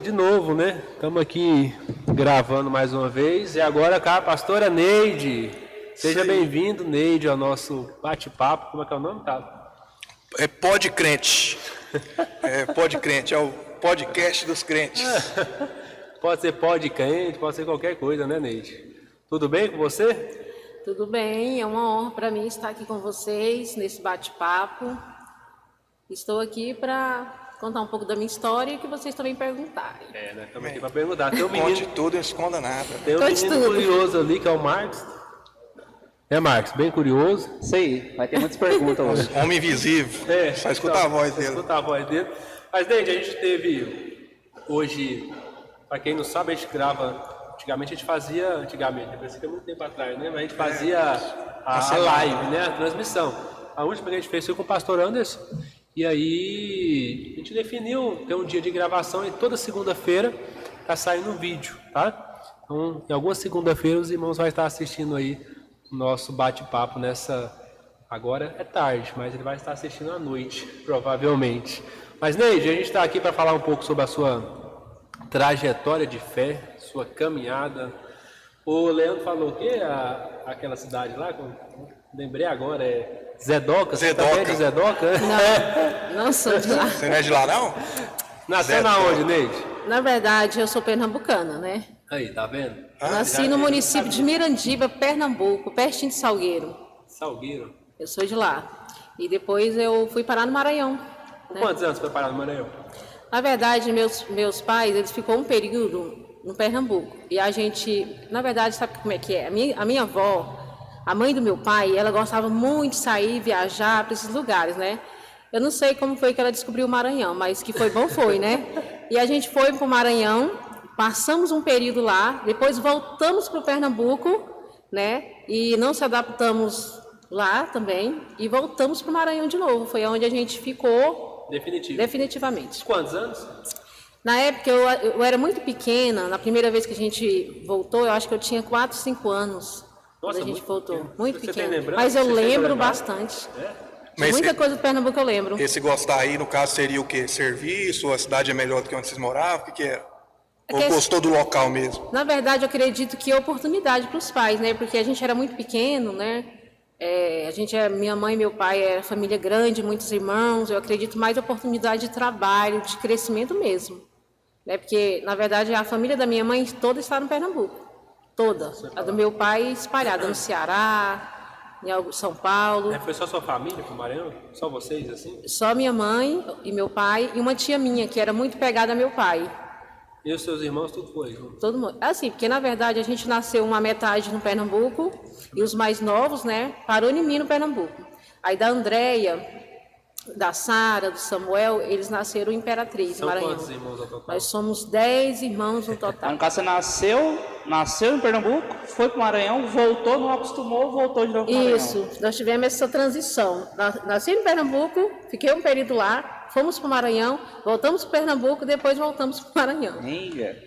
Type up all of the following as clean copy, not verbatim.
De novo, né? Estamos aqui gravando mais uma vez. E agora com a pastora Neide. Seja bem-vindo, Neide, ao nosso bate-papo. Como é que é o nome, tá? É Pod Crente. Pod Crente, é o podcast dos crentes. Pode ser pod crente, pode ser qualquer coisa, né, Neide? Tudo bem com você? Tudo bem, é uma honra para mim estar aqui com vocês nesse bate-papo. Estou aqui para contar um pouco da minha história e que vocês também perguntarem. Né? Estamos aqui para perguntar. Tem um menino, Conte tudo, não esconda nada. tem um Conte menino tudo. curioso ali, que é o Marcos. Marcos? Bem curioso. Sei, vai ter muitas perguntas hoje. Homem invisível. Só escutar a voz dele. Escutar a voz dele. Mas, Neide, a gente teve hoje, para quem não sabe, a gente grava. Antigamente a gente fazia, parece que é muito tempo atrás, né? Mas a gente fazia a live, né? A transmissão. A última que a gente fez foi com o pastor Anderson. E aí a gente definiu ter um dia de gravação e toda segunda-feira tá saindo um vídeo, tá? Então, em alguma segunda-feira os irmãos vão estar assistindo aí o nosso bate-papo nessa... Agora é tarde, mas ele vai estar assistindo à noite, provavelmente. Mas, Neide, a gente está aqui para falar um pouco sobre a sua trajetória de fé, sua caminhada. O Leandro falou o quê? Aquela cidade lá, lembrei agora, é Zedoca. Você também é de Zedoca? Não sou de lá. Você não é de lá, não? Nasceu na onde, Neide? Na verdade, eu sou pernambucana, né? Aí, tá vendo? Nasci no município de Mirandiba, Pernambuco, pertinho de Salgueiro. Salgueiro. Eu sou de lá. E depois eu fui parar no Maranhão. Com Né? quantos anos foi parar no Maranhão? Na verdade, meus pais, eles ficou um período no Pernambuco. E a gente, na verdade, sabe como é que é? A minha avó, a mãe do meu pai, ela gostava muito de sair, viajar para esses lugares, né? Eu não sei como foi que ela descobriu o Maranhão, mas que foi bom foi, né? E a gente foi para o Maranhão, passamos um período lá, depois voltamos para o Pernambuco, né? E não se adaptamos lá também, e voltamos para o Maranhão de novo. Foi onde a gente ficou definitivamente. Quantos anos? Na época eu era muito pequena, na primeira vez que a gente voltou, eu acho que eu tinha 4, 5 anos. Quando a gente voltou. Pequeno. Muito Você pequena. tem lembrança? Mas eu Você chega a lembro lembrar? bastante. Mas Muita coisa do Pernambuco eu lembro. esse gostar aí, no caso, seria o quê? Serviço? A cidade é melhor do que onde vocês moravam? O que era? É Ou que gostou do local mesmo? Na verdade, eu acredito que é oportunidade para os pais, né? Porque a gente era muito pequeno, né? Minha mãe e meu pai era família grande, muitos irmãos. Eu acredito mais oportunidade de trabalho, de crescimento mesmo. Né? Porque, na verdade, a família da minha mãe toda está no Pernambuco. Toda. A do meu pai espalhada no Ceará, em São Paulo. Foi só sua família pro Maranhão? Só vocês, assim? Só minha mãe e meu pai e uma tia minha, que era muito pegada a meu pai. E os seus irmãos, tudo foi? Todo mundo. Assim, porque na verdade a gente nasceu uma metade no Pernambuco e os mais novos, né, parou em mim no Pernambuco. Aí da Andréia, da Sara, do Samuel, eles nasceram em Imperatriz, São Maranhão. quantos irmãos ao total? Nós somos 10 irmãos no Aí, total. no caso, você nasceu em Pernambuco, foi para o Maranhão, voltou, não acostumou, voltou de novo para o Maranhão. Isso, nós tivemos essa transição. Nasci em Pernambuco, fiquei um período lá, fomos para o Maranhão, voltamos para Pernambuco, depois voltamos para o Maranhão. Amiga.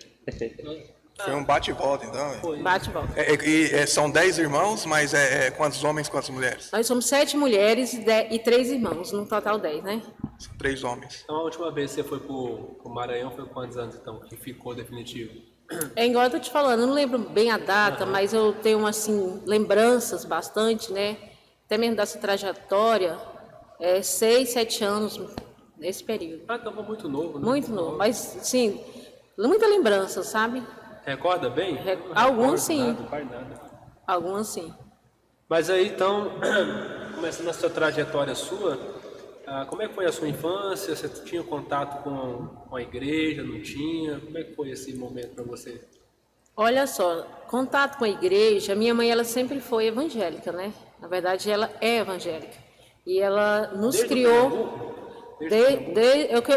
Foi um bate e volta, então. Bate e volta. São 10 irmãos, mas quantos homens, quantas mulheres? Nós somos 7 mulheres e 3 irmãos, no total 10, né? São 3 homens. Então, a última vez que você foi pro Maranhão foi quantos anos, então, que ficou definitivo? É igual eu tô te falando, eu não lembro bem a data, mas eu tenho, assim, lembranças bastante, né? Até mesmo dessa trajetória, 6, 7 anos nesse período. Então foi muito novo, né? Muito novo, mas, sim, muita lembrança, sabe? Recorda bem? Alguns sim. Não faz nada. Algumas sim. Mas aí, então, começando a sua trajetória sua, como é que foi a sua infância? Você tinha contato com a igreja, não tinha? Como é que foi esse momento para você? Olha só, contato com a igreja, minha mãe, ela sempre foi evangélica, né? Na verdade, ela é evangélica. E ela nos Desde criou...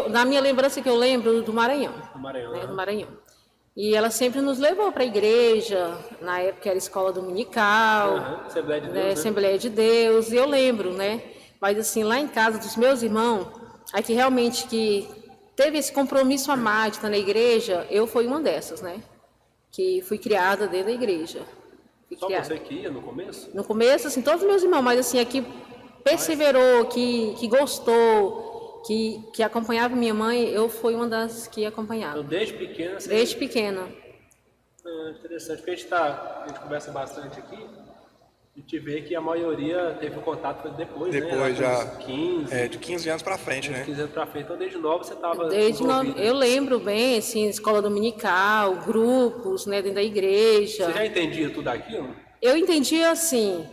Na minha lembrança que eu lembro do Maranhão. Do Maranhão, né? Do Maranhão. E ela sempre nos levou para a igreja, na época era escola dominical, Assembleia de Deus, né? né? Assembleia de Deus, e eu lembro, né? Mas assim, lá em casa dos meus irmãos, aqui realmente que teve esse compromisso a mais de estar na igreja, eu fui uma dessas, né? Que fui criada dentro da igreja. Só você que ia no começo? No começo, assim, todos os meus irmãos, mas assim, aqui perseverou, que gostou, que acompanhava minha mãe, eu fui uma das que Então, acompanhava. desde pequena, você... Desde pequena. Interessante, porque a gente conversa bastante aqui, e te vê que a maioria teve um contato depois, né? Depois já. Com uns 15, De 15 anos pra frente, né? 15 anos pra frente. Então, desde novo, você estava Desde envolvido. eu lembro bem, assim, escola dominical, grupos, né, dentro da igreja. Você já entendia tudo aquilo? Eu entendia, assim,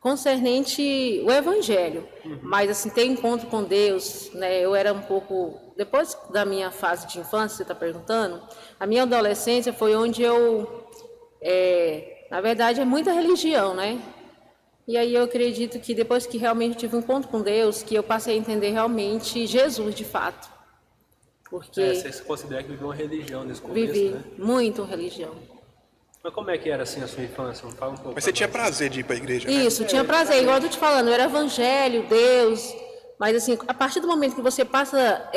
concernente o evangelho, mas, assim, ter encontro com Deus, né, eu era um pouco... Depois da minha fase de infância, você está perguntando, a minha adolescência foi onde eu... na verdade, é muita religião, né? E aí eu acredito que depois que realmente tive um encontro com Deus, que eu passei a entender realmente Jesus de fato. Porque Você se considera que viveu uma religião nesse começo, vivi né? muito religião. Mas como é que era assim a sua infância? Fala um pouco. Mas você pra tinha nós. prazer de ir pra igreja, né? Isso, tinha prazer, igual eu tô te falando, eu era evangelho, Deus, mas assim, a partir do momento que você passa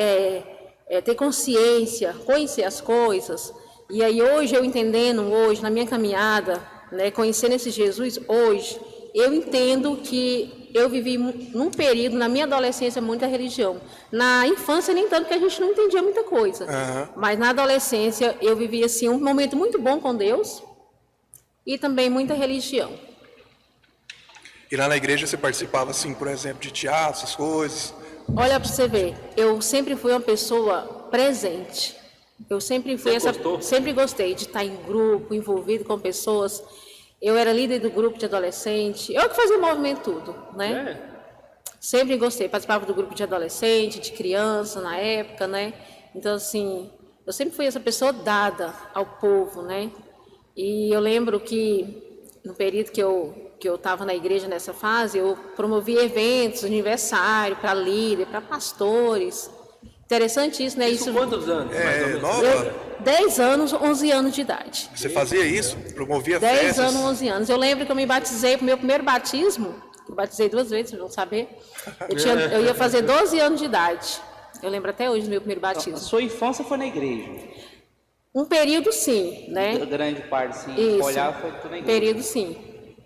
a ter consciência, conhecer as coisas, e aí hoje eu entendendo, hoje, na minha caminhada, né, conhecendo esse Jesus, hoje, eu entendo que eu vivi num período, na minha adolescência, muita religião. Na infância, nem tanto, que a gente não entendia muita coisa. Mas na adolescência, eu vivi assim, um momento muito bom com Deus e também muita religião. E lá na igreja você participava, assim, por exemplo, de teatro, essas coisas. Olha para você ver, eu sempre fui uma pessoa presente. Eu sempre fui Gostou? sempre gostei de estar em grupo, envolvido com pessoas. Eu era líder do grupo de adolescente. Eu que fazia o movimento tudo, né? Sempre gostei, participava do grupo de adolescente, de criança na época, né? Então, assim, eu sempre fui essa pessoa dada ao povo, né? E eu lembro que no período que eu estava na igreja nessa fase, eu promovia eventos, aniversário para líder, para pastores. Interessante isso, né? Isso quantos anos? Mais ou menos? Nova? 10 anos, 11 anos de idade. Você fazia isso? Promovia 10 festas? anos, 11 anos. Eu lembro que eu me batizei pro meu primeiro batismo. Eu batizei 2 vezes, vocês vão saber. Eu ia fazer 12 anos de idade. Eu lembro até hoje do meu primeiro A batismo. sua infância foi na igreja. Um período, sim, né? Grande parte, sim. Isso. Olhar foi tudo na igreja. Período, sim.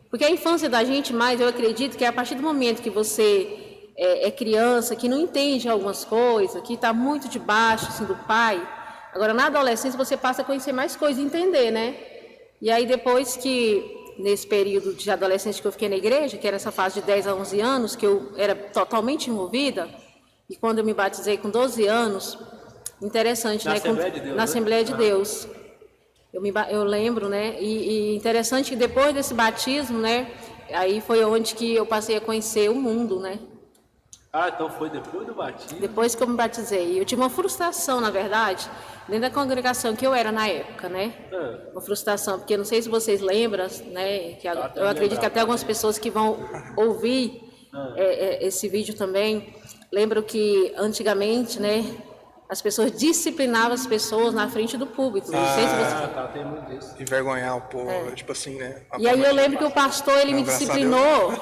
Porque a infância da gente, mais, eu acredito que é a partir do momento que você é criança, que não entende algumas coisas, que está muito debaixo assim, do pai. Agora, na adolescência, você passa a conhecer mais coisas e entender, né? E aí, depois que, nesse período de adolescência que eu fiquei na igreja, que era essa fase de 10 a 11 anos, que eu era totalmente envolvida, e quando eu me batizei com 12 anos, interessante, Na né? Assembleia de Deus, Na né? Assembleia de Deus. Eu lembro, né? E interessante que depois desse batismo, né? Aí foi onde que eu passei a conhecer o mundo, né? Ah, então foi depois do batismo? Depois que eu me batizei. Eu tive uma frustração, na verdade, dentro da congregação que eu era na época, né? Uma frustração, porque não sei se vocês lembram, né? Que eu acredito que até algumas pessoas que vão ouvir esse vídeo também lembram que antigamente, né? As pessoas disciplinavam as pessoas na frente do púlpito. Não sei se vocês... tá, tem muito disso. Envergonhar o povo, tipo assim, né? E aí eu lembro que o pastor, ele me Não, graças a disciplinou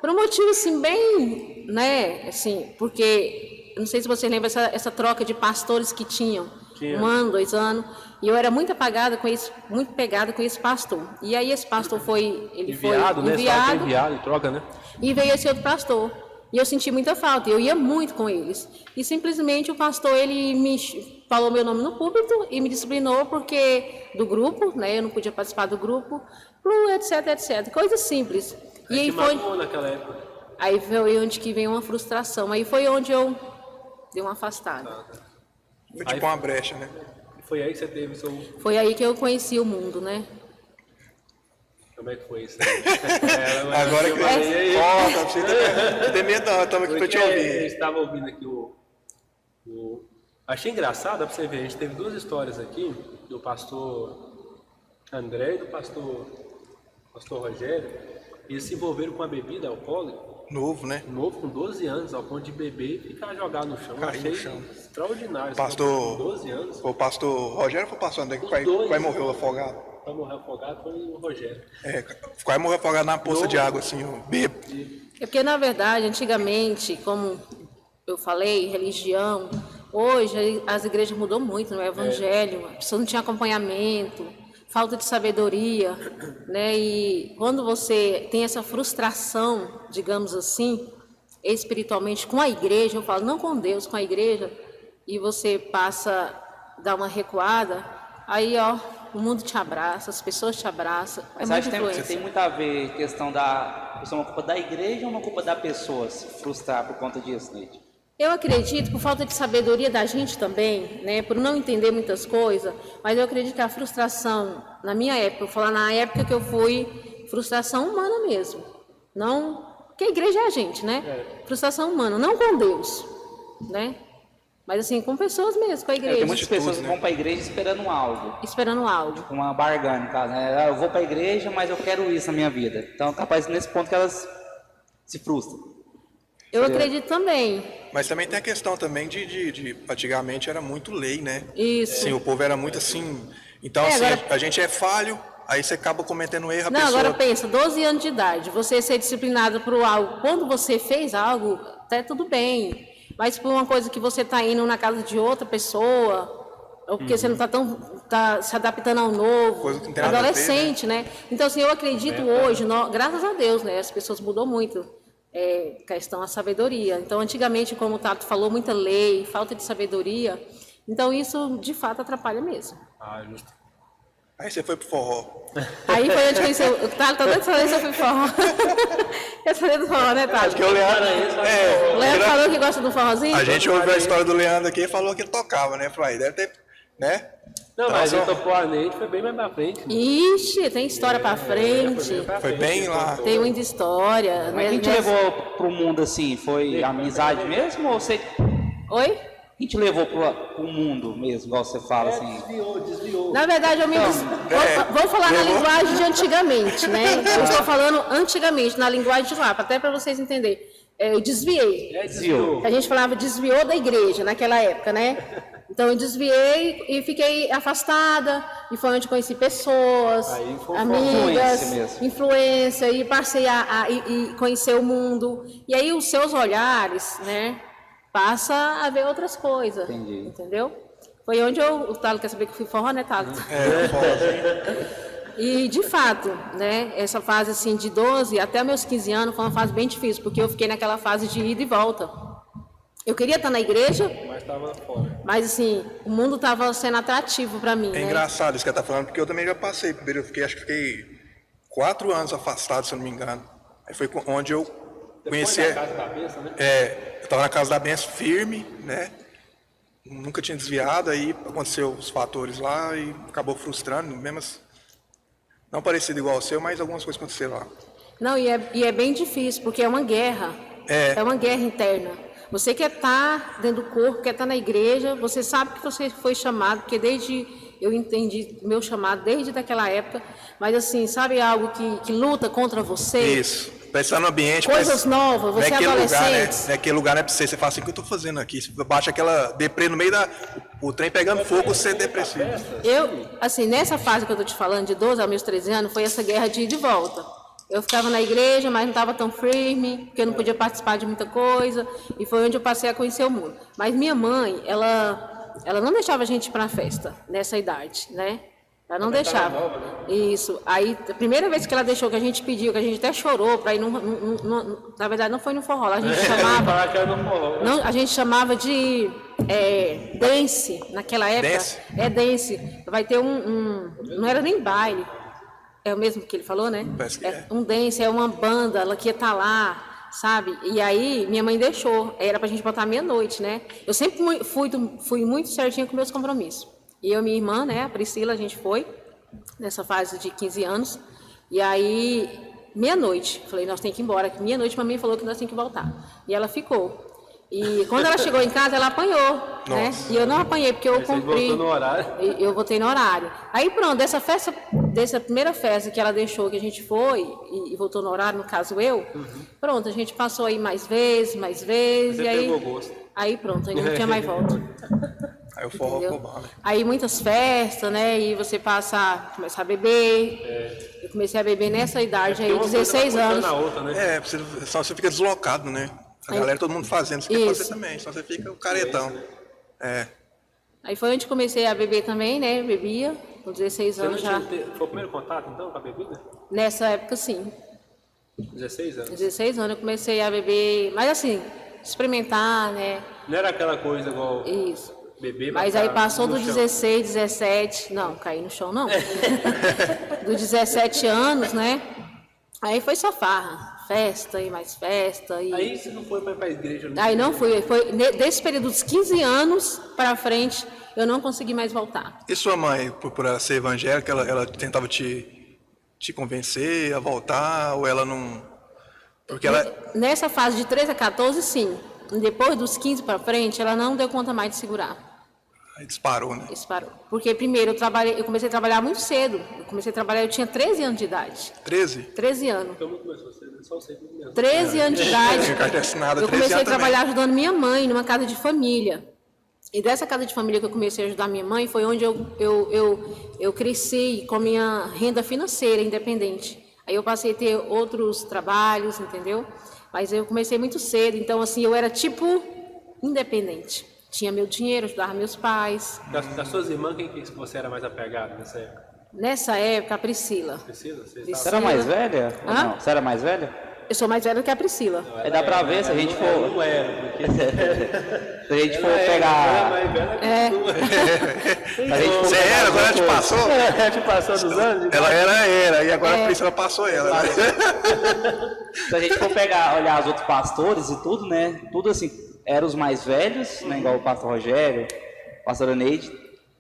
por um motivo, assim, bem, né, assim, porque, eu não sei se você lembra essa troca de pastores que tinham, Tinha. 1 ano, 2 anos, e eu era muito apagada com esse, muito pegada com esse pastor. E aí esse pastor foi Enviado, né? Só enviado, enviado, troca, né? e veio esse outro pastor. E eu senti muita falta, eu ia muito com eles. E simplesmente o pastor, ele me falou meu nome no púlpito e me disciplinou porque do grupo, né, eu não podia participar do grupo, etc, etc, coisas simples. E aí Te foi, marcou naquela época. aí foi onde que veio uma frustração, aí foi onde eu dei uma afastada. Foi tipo uma brecha, né? Foi aí que você teve seu... Foi aí que eu conheci o mundo, né? Como é que foi isso? Agora que volta, você tem medo não, estamos aqui pra te A ouvir. gente estava ouvindo aqui Achei engraçado, dá pra você ver, a gente teve 2 histórias aqui, do pastor André e do pastor Rogério. Eles se envolveram com a bebida alcoólica, Novo, né? novo, com 12 anos, ao ponto de beber e ficar jogado no chão. Cair no Achei chão. extraordinário. Pastor- Com 12 anos, O pastor Rogério foi o pastor André que quase dois. morreu afogado. pra morrer afogado foi o Rogério. Quase morreu afogado na poça de água, assim, bêbado. É porque, na verdade, antigamente, como eu falei, religião, hoje as igrejas mudou muito no evangelho, a pessoa não tinha acompanhamento, falta de sabedoria, né? E quando você tem essa frustração, digamos assim, espiritualmente com a igreja, eu falo, não com Deus, com a igreja, e você passa a dar uma recuada, aí, ó, o mundo te abraça, as pessoas te abraçam, é Mas muita acho que influência. tem muito a ver questão da... Isso é uma culpa da igreja ou uma culpa da pessoa se frustrar por conta disso, Neide? Eu acredito, por falta de sabedoria da gente também, né, por não entender muitas coisas, mas eu acredito que a frustração, na minha época, vou falar na época que eu fui, frustração humana mesmo. Não, porque a igreja é a gente, né? Frustração humana, não com Deus, né? Mas assim, com pessoas mesmo, com a igreja. Tem muitas pessoas que vão para a igreja esperando algo. Esperando algo. Uma barganha, no caso, né? Eu vou para a igreja, mas eu quero isso na minha vida. Então, capaz nesse ponto que elas se frustram. Eu acredito também. Mas também tem a questão também de antigamente era muito lei, né? Isso. Sim, o povo era muito assim. Então, assim, agora- a gente é falho, aí você acaba cometendo um erro, a Não, pessoa. agora pensa, 12 anos de idade, você ser disciplinado por algo, quando você fez algo, até tudo bem. Mas por uma coisa que você está indo na casa de outra pessoa, ou porque você não está se adaptando ao novo, Coisa que não tem nada a ver, adolescente, né? Então, assim, eu acredito hoje, graças a Deus, né? As pessoas mudou muito. Questão da sabedoria. Então, antigamente, como o Tato falou, muita lei, falta de sabedoria. Então, isso, de fato, atrapalha mesmo. Ah, justo. Aí você foi pro forró. Aí foi onde conheceu. O Tato tá doido falando se eu fui forró. Eu falei do forró, né, Tato? Porque o Leandro. O Leandro falou que gosta do forrozinho? A gente ouviu a história do Leandro aqui e falou que ele tocava, né? Falei, deve ter. Né? Não, Então, mas só- ele topou a Neide, foi bem mais pra frente. Ixi, tem história pra frente. Foi bem lá. Tem muita história. Mas quem te levou pro mundo assim? Foi amizade mesmo ou você... Oi? Quem te levou pro mundo mesmo, igual você fala assim? Desviou. Na verdade, eu me vou falar na linguagem de antigamente, né? Eu estou falando antigamente, na linguagem de lá, até para vocês entenderem. Eu desviei. Desviou. A gente falava desviou da igreja naquela época, né? Então eu desviei e fiquei afastada, e foi onde conheci pessoas, Aí foi amigas, influência mesmo. influência, e passei a conhecer o mundo. E aí os seus olhares, né, passa a ver outras coisas. Entendi. Entendeu? Foi onde o Talo quer saber que eu fui forró, né, Talo? E, de fato, né, essa fase assim de 12 até meus 15 anos foi uma fase bem difícil, porque eu fiquei naquela fase de ida e volta. Eu queria estar na igreja, Mas tava fora. mas assim, o mundo estava sendo atrativo para mim, É né? engraçado isso que ela tá falando, porque eu também já passei. Primeiro eu fiquei, acho que fiquei 4 anos afastado, se eu não me engano. Aí foi onde eu conheci. Foi na casa da cabeça, né? Eu tava na casa da benção firme, né? Nunca tinha desviado, aí aconteceu os fatores lá e acabou frustrando, mesmo assim, não parecido igual ao seu, mas algumas coisas aconteceram lá. Não, e é bem difícil, porque é uma guerra. É uma guerra interna. Você quer estar dentro do corpo, quer estar na igreja, você sabe que você foi chamado, porque eu entendi meu chamado desde daquela época, mas assim, sabe algo que luta contra você? Isso. Parece estar no ambiente. Coisas novas, você é naquele lugar, né? adolescente. Naquele lugar não é pra você. Você fala assim, o que eu tô fazendo aqui? Você baixa aquela deprê no meio o trem pegando fogo, você é depressivo. Eu, assim, nessa fase que eu tô te falando, de 12 aos meus 13 anos, foi essa guerra de ir de volta. Eu ficava na igreja, mas não estava tão firme, porque eu não podia participar de muita coisa, e foi onde eu passei a conhecer o mundo. Mas minha mãe, ela não deixava a gente ir para a festa, nessa idade, né? Ela não deixava. Isso. Aí, a primeira vez que ela deixou, que a gente pediu, que a gente até chorou para ir na verdade, não foi no forró, a gente chamava... Falar que era no forró, né? Não, a gente chamava de dance, naquela época. Dance? Dance. Vai ter não era nem baile. É o mesmo que ele falou, né? Parece que é. Um dance, é uma banda, ela que ia estar lá, sabe? E aí, minha mãe deixou. Era pra gente botar meia-noite, né? Eu sempre fui muito certinha com meus compromissos. E eu e minha irmã, né, a Priscila, a gente foi nessa fase de 15 anos. E aí, meia-noite, falei, nós temos que ir embora. Meia-noite, mamãe falou que nós temos que voltar. E ela ficou. E quando ela chegou em casa, ela apanhou, né? E eu não apanhei, porque eu Aí você cumpri. voltou no horário. Eu botei no horário. Aí pronto, dessa primeira festa que ela deixou, que a gente foi, e voltou no horário, no caso eu, pronto, a gente passou aí mais vezes, Você e aí... pegou gosto. Aí pronto, aí não tinha mais volta. Aí o forró Entendeu? ficou bom, né? Aí muitas festas, né? E você começa a beber. Eu comecei a beber nessa idade aí, Uma coisa 16 vai puxando anos. a outra, né? Só você fica deslocado, né? A galera, todo mundo fazendo, você quer Isso. fazer também, só você fica o caretão. Aí foi onde comecei a beber também, né? Bebia, com 16 Você não anos já. tinha, foi o primeiro contato, então, com a bebida? Nessa época, sim. 16 anos. 16 anos eu comecei a beber, mas assim, experimentar, né? Não era aquela coisa igual Isso. beber, Mas aí passou no do chão. 16, 17, não, caí no chão não. Do 17 anos, né? Aí foi só farra, festa e mais festa. E... Aí você não foi mais pra igreja? Aí não fui, desse período dos 15 anos para frente, eu não consegui mais voltar. E sua mãe, por ela ser evangélica, ela tentava te convencer a voltar, ou ela não... Porque ela... Nessa fase de 13 a 14, sim. Depois dos 15 para frente, ela não deu conta mais de segurar. Aí disparou, né? Isso parou. Porque primeiro eu comecei a trabalhar muito cedo. Eu tinha 13 anos de idade. 13? 13 anos. Como começou você? Só sei mesmo. 13 anos de idade. Tinha carteira assinada, Eu 13 comecei a anos trabalhar também. ajudando minha mãe numa casa de família. E dessa casa de família que eu comecei a ajudar minha mãe foi onde eu cresci com minha renda financeira independente. Aí eu passei a ter outros trabalhos, entendeu? Mas eu comecei muito cedo, então assim, eu era tipo independente. Tinha meu dinheiro, ajudava meus pais. Das suas irmãs, quem que você era mais apegado nessa época? Nessa época, a Priscila. Priscila? Você Priscila. Você era mais velha? Ou Hã? não? Você era mais velha? Eu sou mais velha que a Priscila. É, dá pra ver se a gente for. Não era, porque... Se a gente for Ela pegar. mais velha que É. Se a gente for Você pegar era, as agora te outras- passou? É, te passou dos anos? Ela era, e agora a Priscila passou ela. Né? Se a gente for pegar, olhar os outros pastores e tudo, né? Tudo assim, eram os mais velhos, né? Igual o pastor Rogério, o pastor Neide,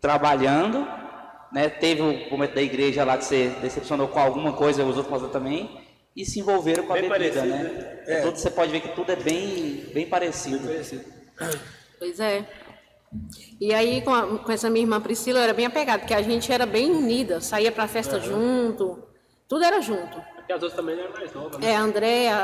trabalhando, né? Teve o momento da igreja lá que você decepcionou com alguma coisa, os outros pastores também, e se envolveram com a Bem bebida, parecido, né? Tudo, você pode ver que tudo é bem parecido. Pois é. E aí, com essa minha irmã Priscila, eu era bem apegada, porque a gente era bem unida, saía pra festa junto, tudo era junto. Porque as outras também eram mais novas, né? A Andréia,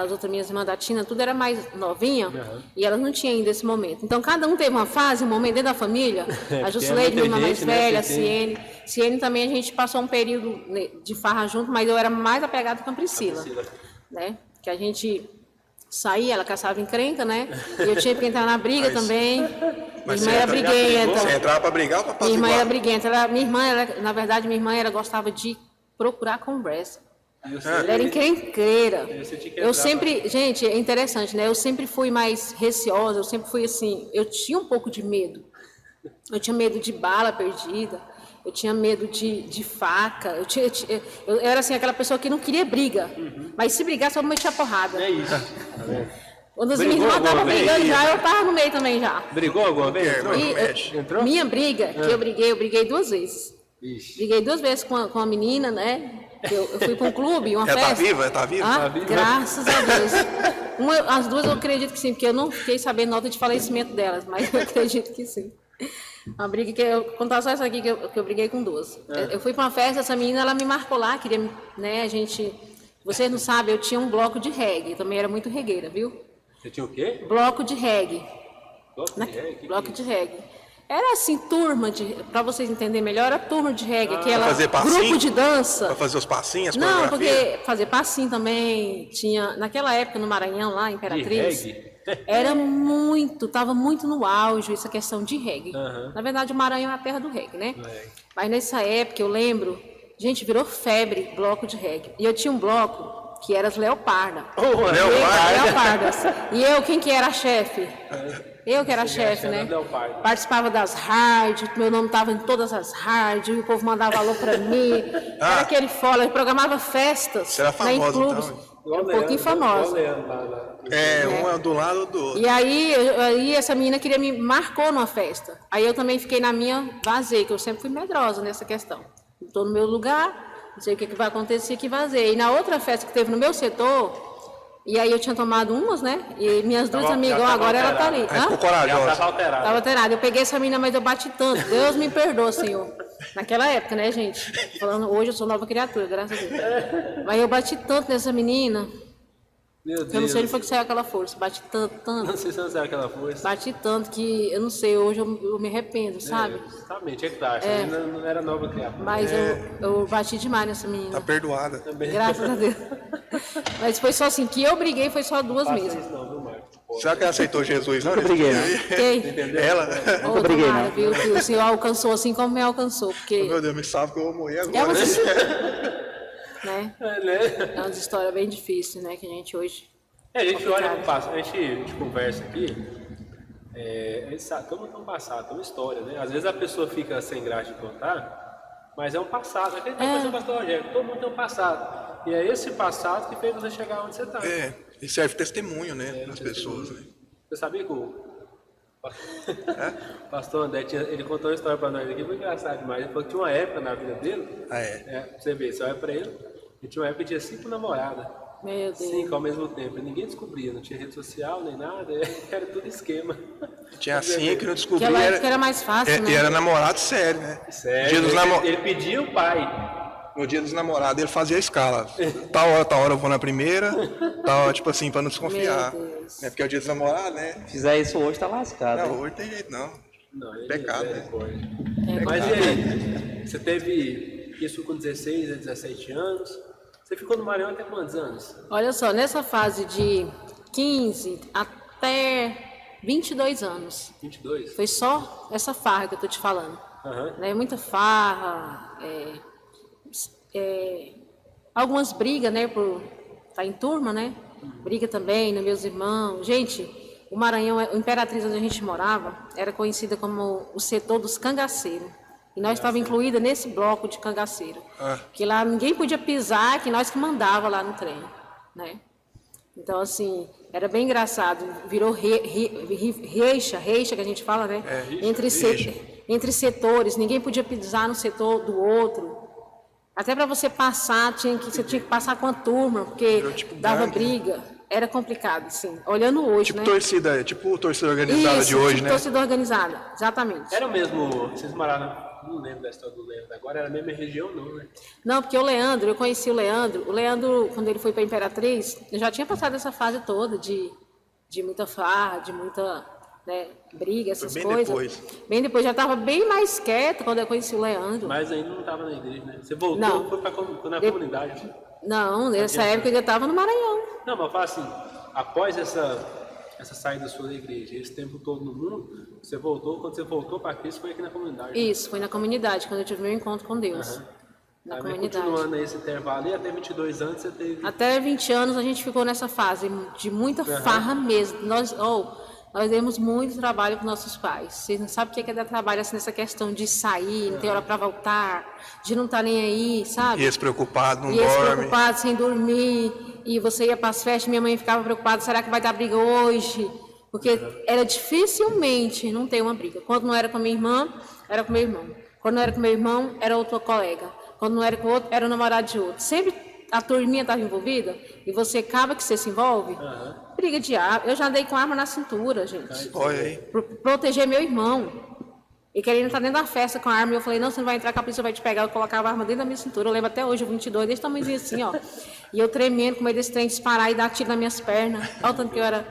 as outras minhas irmãs da Tina, tudo era mais novinha, e elas não tinham ainda esse momento. Então, cada um teve uma fase, um momento dentro da família. A Jusileide, minha irmã mais gente, né, velha, a que Ciene. Ciene também, a gente passou um período de farra junto, mas eu era mais apegada com a Priscila. Né? Que a gente saía, ela caçava encrenca, né? E eu tinha que entrar na briga também. Minha irmã era briguenta. Você entrava pra brigar ou pra Minha irmã era apaziguar? briguenta. Na verdade, minha irmã gostava de procurar conversa. Ela era encrenqueira. Eu sempre, gente, é interessante, né? Eu sempre fui mais receosa, eu sempre fui assim, eu tinha um pouco de medo. Eu tinha medo de bala perdida, eu tinha medo de faca, eu era assim, aquela pessoa que não queria briga, mas se brigar só metia porrada. É isso. Quando as Brigou minhas irmãs estavam alguma vez? brigando já, eu tava no meio também já. Brigou alguma vez? Não, E, mexe. Entrou? minha briga, que eu briguei 2 vezes. Ixi. Briguei 2 vezes com a menina, né? Eu fui para um clube, uma Ela festa. tá viva? Ela tá viva? Ah, Tá viva? graças a Deus. As duas eu acredito que sim, porque eu não fiquei sabendo nota de falecimento delas, mas eu acredito que sim. Uma briga que eu contar só essa aqui que eu briguei com 2. Eu fui para uma festa, essa menina ela me marcou lá, queria, né, a gente. Vocês não sabem, eu tinha um bloco de reggae, eu também era muito regueira, viu? Você tinha o quê? Bloco de reggae. Bloco de reggae? Bloco de reggae. Era assim, turma de. Para vocês entenderem melhor, era turma de reggae, aquela Pra fazer passinho? grupo de dança. Pra fazer os passinhos, as Não, coreografias? porque fazer passinho também tinha. Naquela época no Maranhão, lá, Imperatriz, De reggae? era muito, tava muito no auge essa questão de reggae. Aham. Na verdade, o Maranhão é a terra do reggae, né? É. Mas nessa época, eu lembro, gente, virou febre bloco de reggae. E eu tinha um bloco que era as Leoparda. Leopardas. E eu, quem que era a chefe? Eu que era a chefe, né? Leoparda. Participava das hard, meu nome estava em todas as hard, e o povo mandava alô pra mim. Era aquele fora, eu programava festas. Você era né, em famosa, clubes. então, Era um pouquinho famosa. Um é do lado do outro. E aí essa menina me marcou numa festa. Aí eu também fiquei na minha, vazei, que eu sempre fui medrosa nessa questão. Estou no meu lugar, não sei o que vai acontecer, que vazei. E na outra festa que teve no meu setor, e aí eu tinha tomado umas, né? E minhas duas amigas, agora ela tá ali. Aí ficou Hã? corajosa. Tava alterado. Tava alterada. Eu peguei essa menina, mas eu bati tanto. Deus me perdoa, Senhor. Naquela época, né, gente? Falando, hoje eu sou nova criatura, graças a Deus. Mas eu bati tanto nessa menina, Meu Deus. que eu não sei onde foi que saiu aquela força. Bati tanto, Não tanto. sei se não sabe aquela força. Bati tanto que, eu não sei, hoje eu me arrependo, sabe? Exatamente, é que tá. Essa menina não era nova criatura. Mas eu bati demais nessa Tá menina. perdoada. Graças a Deus. Mas foi só assim, que eu briguei foi só 2 Faça mesmo. isso não, viu, Marcos? Será que ela aceitou Jesus? Não, briguei, não. Quem? Ela? Ô, briguei, tomara, não. viu? Que o Senhor alcançou assim como me alcançou. Porque Meu Deus, me salve que eu vou morrer é agora. uma... né? Né? É uma história bem difícil, né? Que a gente hoje... A gente olha complicado. pro passado, a gente conversa aqui, a gente sabe, todo mundo tem um passado, tem uma história, né? Às vezes a pessoa fica sem graça de contar, mas é um passado. Aquele que o pastor Rogério, todo mundo tem um passado. E é esse passado que fez você chegar onde você está. E serve testemunho, né, nas pessoas, né? Você sabia que o pastor André, ele contou uma história para nós aqui, foi engraçado demais. Ele falou que tinha uma época na vida dele, pra você ver, você olha para ele tinha uma época que tinha 5 namoradas. Meu Deus. 5 ao mesmo tempo, e ninguém descobria, não tinha rede social nem nada, era tudo esquema. Tinha 5 que não descobria. Aquela época era mais fácil, né? E era namorado sério, né? Sério, Dia dos ele pedia o pai. No dia dos namorados ele fazia a escala. Tal hora eu vou na primeira, tal hora, tipo assim, pra não desconfiar. Meu Deus. Porque é o dia dos namorados, né? Se fizer isso hoje, tá lascado. Não, hoje tem jeito não. Não, ele Pecado, é né? coisa. Mas e aí? Você teve isso com 16 a 17 anos? Você ficou no Maranhão até quantos anos? Olha só, nessa fase de 15 até 22 anos, 22? foi só essa farra que eu tô te falando. Aham. Né? Muita farra, algumas brigas, né, por estar em turma, né? Briga também nos meus irmãos. Gente, o Maranhão, o Imperatriz onde a gente morava, era conhecida como o setor dos cangaceiros. E nós estávamos incluídos nesse bloco de cangaceiro. Que lá ninguém podia pisar, que nós que mandava lá no trem, né? Então, assim, era bem engraçado. Virou reixa que a gente fala, né? Entre setores, ninguém podia pisar no setor do outro. Até para você passar, você tinha que passar com a turma, porque tipo dava gangue, briga. Era complicado, assim. Olhando hoje, Tipo né? torcida, tipo torcida organizada de hoje, tipo né? torcida organizada, exatamente. Era o mesmo, vocês moraram, não lembro da história do Leandro agora, era a mesma região não, né? Não, porque o Leandro, eu conheci o Leandro, quando ele foi para Imperatriz, eu já tinha passado essa fase toda de muita farra, de muita, né, briga, essas bem coisas. depois. Bem depois, já estava bem mais quieto quando eu conheci o Leandro. Mas ainda não estava na igreja, né? Você voltou, Não. foi na comunidade. Não, nessa época eu já estava no Maranhão. Não, mas fala assim, após essa saída sua da igreja, esse tempo todo no mundo, você voltou, quando você voltou para Cristo foi aqui na comunidade. Isso, foi na comunidade, quando eu tive meu encontro com Deus. Na Aí, comunidade. continuando esse intervalo aí, até 22 anos você teve... Até 20 anos a gente ficou nessa fase de muita farra mesmo. Nós demos muito trabalho para nossos pais. Vocês não sabem o que é dar trabalho assim, nessa questão de sair, não ter hora para voltar, de não estar nem aí, sabe? E esse preocupado, não E esse dorme. preocupado, sem dormir, e você ia para as festas, minha mãe ficava preocupada, será que vai dar briga hoje? Porque era dificilmente não ter uma briga. Quando não era com a minha irmã, era com meu irmão. Quando não era com meu irmão, era outro colega. Quando não era com outro, era o namorado de outro. Sempre a turminha estava envolvida, e você acaba que você se envolve, briga de arma. Eu já andei com arma na cintura, gente. Olha aí. Proteger meu irmão. E querendo estar dentro da festa com a arma, e eu falei, não, você não vai entrar, que a polícia vai te pegar. Eu colocava a arma dentro da minha cintura. Eu lembro até hoje, o 22, desse tamanhozinho assim, ó. E eu tremendo, com medo desse trem disparar e dar tiro nas minhas pernas. Olha o tanto que eu era...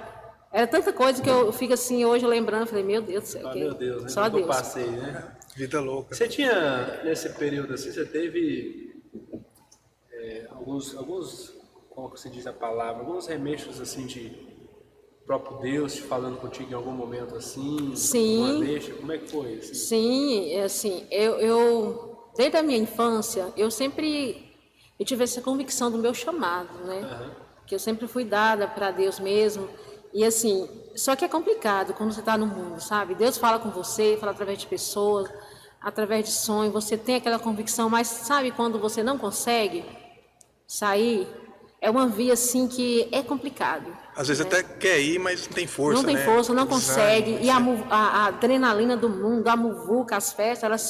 Era tanta coisa que eu fico assim, hoje lembrando, eu falei, meu Deus do céu. Meu Deus, né? Só Como eu Deus. passei, né? Vida louca. Você tinha, nesse período assim, você teve alguns, como que se diz a palavra, alguns remexos assim de próprio Deus te falando contigo em algum momento assim? Sim. Uma deixa, como é que foi? Assim? Sim, assim, eu desde a minha infância, eu tive essa convicção do meu chamado, né? Que eu sempre fui dada para Deus mesmo. E assim, só que é complicado quando você está no mundo, sabe? Deus fala com você, fala através de pessoas, através de sonhos, você tem aquela convicção, mas sabe quando você não consegue sair? É uma via assim que é complicado. Às vezes até quer ir, mas não tem força, Não tem né? força, não Desânimo, consegue. E a adrenalina do mundo, a muvuca, as festas, elas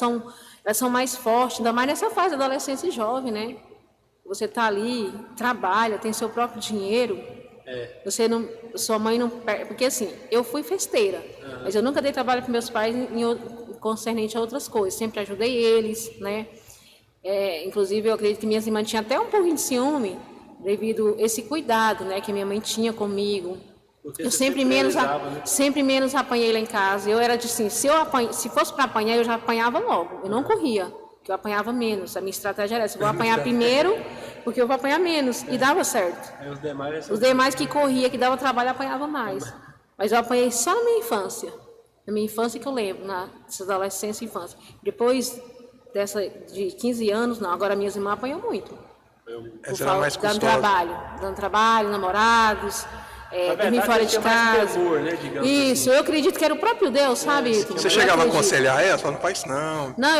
são mais fortes, ainda mais nessa fase da adolescência e jovem, né? Você está ali, trabalha, tem seu próprio dinheiro. Você não, sua mãe não... Porque assim, eu fui festeira, mas eu nunca dei trabalho para meus pais concernente a outras coisas. Sempre ajudei eles, né? Inclusive, eu acredito que minhas irmãs tinham até um pouquinho de ciúme devido a esse cuidado, né, que minha mãe tinha comigo. Porque Eu você sempre menos, priorizava, né? sempre menos apanhei lá em casa. Eu era de assim, se fosse para apanhar, eu já apanhava logo. Eu não corria, porque eu apanhava menos. A minha estratégia era essa, eu vou apanhar primeiro, porque eu vou apanhar menos. E dava certo. Aí os demais... Os demais que corria, que dava trabalho, apanhava mais. Mas eu apanhei só na minha infância. Na minha infância que eu lembro, na adolescência e infância. Depois de 15 anos, não, agora minhas irmãs apanham muito. Essa era a mais dando custosa. trabalho, namorados, dormir fora de tinha mais casa. temor, né, digamos Isso, eu acredito que era o próprio Deus, sabe? Ítalo? Você Eu chegava a acredito. aconselhar ela? Falando, não faz isso não. Não,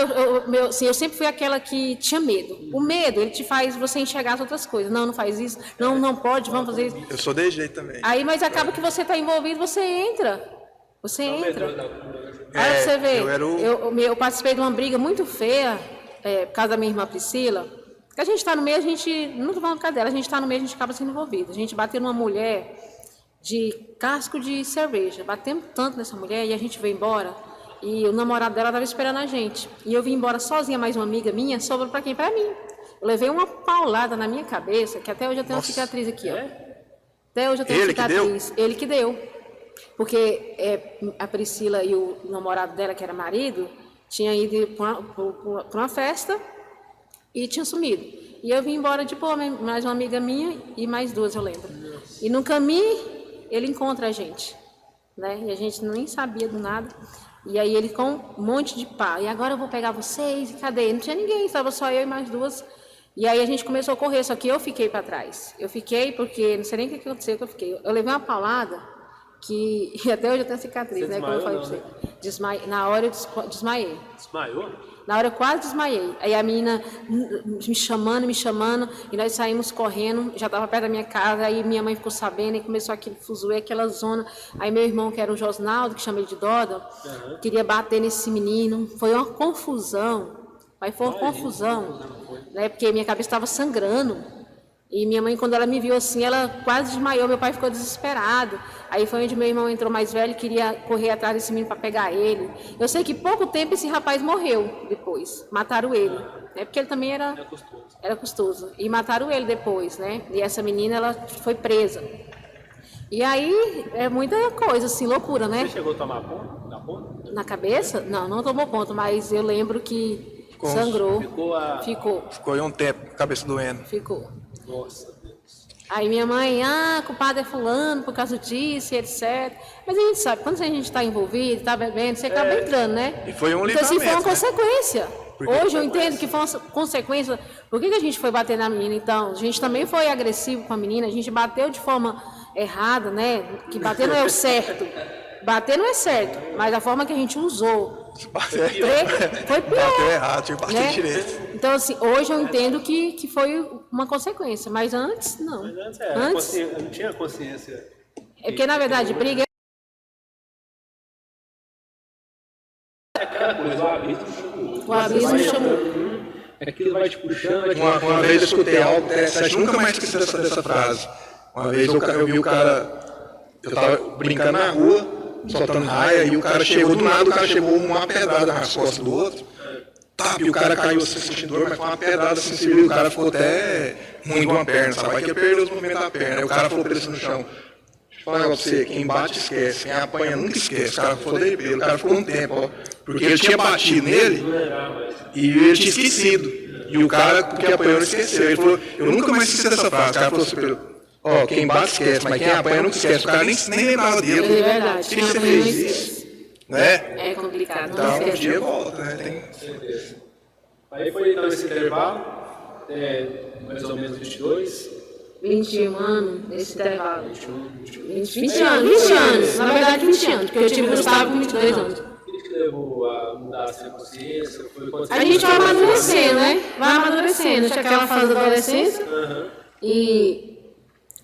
eu sempre fui aquela que tinha medo. O medo, ele te faz você enxergar as outras coisas. Não faz isso. Não pode, vamos fazer isso. Eu sou desse jeito também. Aí, mas acaba que você está envolvido, você entra. Você entra. Aí você vê, eu era o- eu participei de uma briga muito feia, por causa da minha irmã Priscila, porque a gente está no meio, a gente, não estou falando por causa dela, a gente está no meio, a gente acaba sendo envolvido. A gente bateu numa mulher de casco de cerveja, batemos tanto nessa mulher e a gente veio embora, e o namorado dela estava esperando a gente. E eu vim embora sozinha, mais uma amiga minha, sobrou para quem? Para mim. Eu levei uma paulada na minha cabeça, que até hoje eu tenho uma cicatriz aqui, ó. Até hoje eu tenho Ele que cicatriz. Ele que deu. Porque a Priscila e o namorado dela, que era marido, tinham ido para uma festa e tinham sumido. E eu vim embora de boa, mais uma amiga minha e mais duas, eu lembro. E no caminho, ele encontra a gente, né? E a gente nem sabia do nada. E aí ele com um monte de pá. E agora eu vou pegar vocês, e cadê? Não tinha ninguém, estava só eu e mais duas. E aí a gente começou a correr, só que eu fiquei para trás. Eu fiquei porque, não sei nem o que aconteceu que eu fiquei. Eu levei uma paulada que e até hoje eu tenho cicatriz, Você né? Como eu falei desmaiou, para você. Na hora eu desmaiei. Desmaiou? Na hora eu quase desmaiei. Aí a menina me chamando, e nós saímos correndo, já estava perto da minha casa, aí minha mãe ficou sabendo, e começou aquele fuzuê, aquela zona. Aí meu irmão, que era o Josnaldo, que chama ele de Doda, queria bater nesse menino. Foi uma confusão. Aí foi uma confusão, né? Porque minha cabeça estava sangrando. E minha mãe, quando ela me viu assim, ela quase desmaiou, meu pai ficou desesperado. Aí foi onde meu irmão entrou mais velho, queria correr atrás desse menino para pegar ele. Eu sei que pouco tempo esse rapaz morreu depois, mataram ele, né? Porque ele também era custoso. E mataram ele depois, né? E essa menina, ela foi presa. E aí, é muita coisa, assim, loucura, né? Você chegou a tomar ponto? Na ponta? Na cabeça? Não tomou ponto, mas eu lembro que sangrou. Ficou Ficou aí um tempo, cabeça doendo. Ficou. Nossa Deus. Aí minha mãe, culpado é fulano por causa disso, e etc. Mas a gente sabe, quando a gente está envolvido, está bebendo, você acaba entrando, né? E foi um então, assim, foi uma livramento, né? consequência. Porque Hoje eu entendo que foi uma consequência. Por que a gente foi bater na menina, então? A gente também foi agressivo com a menina, a gente bateu de forma errada, né? Que bater não é o certo. Bater não é certo, mas a forma que a gente usou foi pior. Bateu errado, tinha que bater né? direito. Então, assim, hoje eu entendo que foi uma consequência, mas antes, não. Mas Antes, eu não tinha consciência. é porque, na verdade, briga Aquela coisa, o abismo chamou. aquilo vai te puxando, vai te Uma vez eu escutei algo interessante, nunca mais esqueci dessa frase. Uma vez eu vi o cara, eu tava brincando na rua, soltando raia, e o cara chegou, do nada o cara chegou uma pedrada nas costas do outro. E o cara caiu assim, sentindo dor, mas foi uma pedrada assim, você viu, o cara ficou até ruim de uma perna, sabe? Vai que ele perdeu os movimentos da perna. Aí o cara falou pra ele assim no chão, deixa eu falar pra você, quem bate esquece, quem apanha nunca esquece. O cara ficou dele pelo, o cara ficou um tempo, ó, porque ele tinha batido nele e ele tinha esquecido. E o cara, porque apanhou, não esqueceu. Ele falou, eu nunca mais esqueci dessa frase. O cara falou assim pra ele, ó, quem bate esquece, mas quem apanha nunca esquece. O cara nem lembrava dele. É verdade. Por que você fez isso? Né? É complicado, Então, não um esquece. dia volta, né? Tem... Aí foi então esse intervalo, mais ou menos 22. 21 anos, nesse intervalo. 20 anos, na verdade 20 anos, porque eu tive o Gustavo com 22 anos. O que levou a mudar a consciência? Foi quando A gente vai amadurecendo, né? Vai amadurecendo. Tinha aquela fase da adolescência. E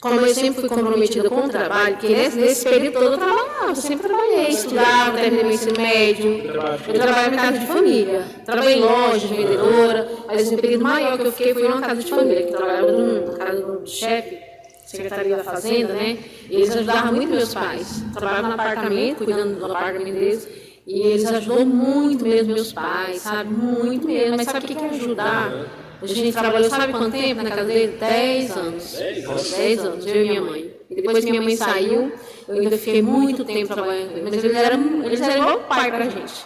como eu sempre fui comprometida com o trabalho, que nesse período todo eu trabalhava, eu sempre trabalhei, estudava, terminei meu ensino médio, eu trabalhava em casa de família, trabalhei em loja, de vendedora, mas o período maior que eu fiquei foi numa casa de família, que eu trabalhava na casa do chefe, secretaria da fazenda, né? E eles ajudavam muito meus pais, trabalhava no apartamento, cuidando do apartamento deles, e eles ajudou muito mesmo meus pais, sabe? Muito mesmo, mas sabe o que é ajudar? A gente trabalhou, sabe quanto tempo na casa dele? 10 anos. 10 anos, eu e minha mãe. E depois que minha mãe saiu, eu ainda fiquei muito tempo trabalhando com ele. Mas eles eram igual pai pra gente.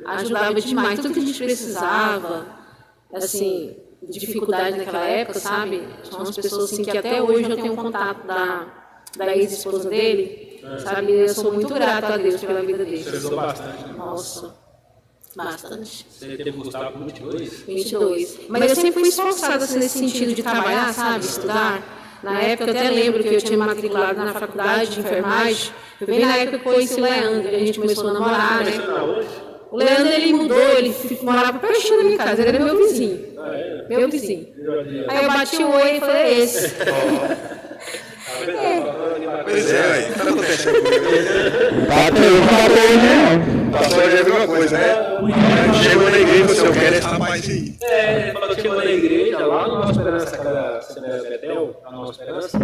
Ajudava demais, tudo que a gente precisava. Assim, de dificuldade naquela época, sabe? São umas pessoas assim que até hoje eu tenho um contato da ex-esposa dele. Sabe? Eu sou muito grata a Deus pela vida dele. ajudou bastante. Nossa. Bastante. Você teve Gustavo com 22? 22. Mas eu sempre fui esforçada assim, nesse sentido de trabalhar, sabe? Estudar. Na época, eu até lembro que eu tinha matriculado na faculdade de enfermagem. Foi bem na época que eu conheci o Leandro, a gente começou a namorar, né? O Leandro, ele mudou, ele morava pertinho da minha casa, ele era meu vizinho. Meu vizinho. Aí eu bati o oi e falei, é esse. Pois é, aí. Tá acontecendo comigo. Bateu, Pastor já é a mesma coisa, né? Chegou na igreja e falou assim, eu quero esse rapaz aí. Ele falou que chegou na igreja, lá no Nossa Esperança, aquela Seminaria Betel, a Nossa Esperança.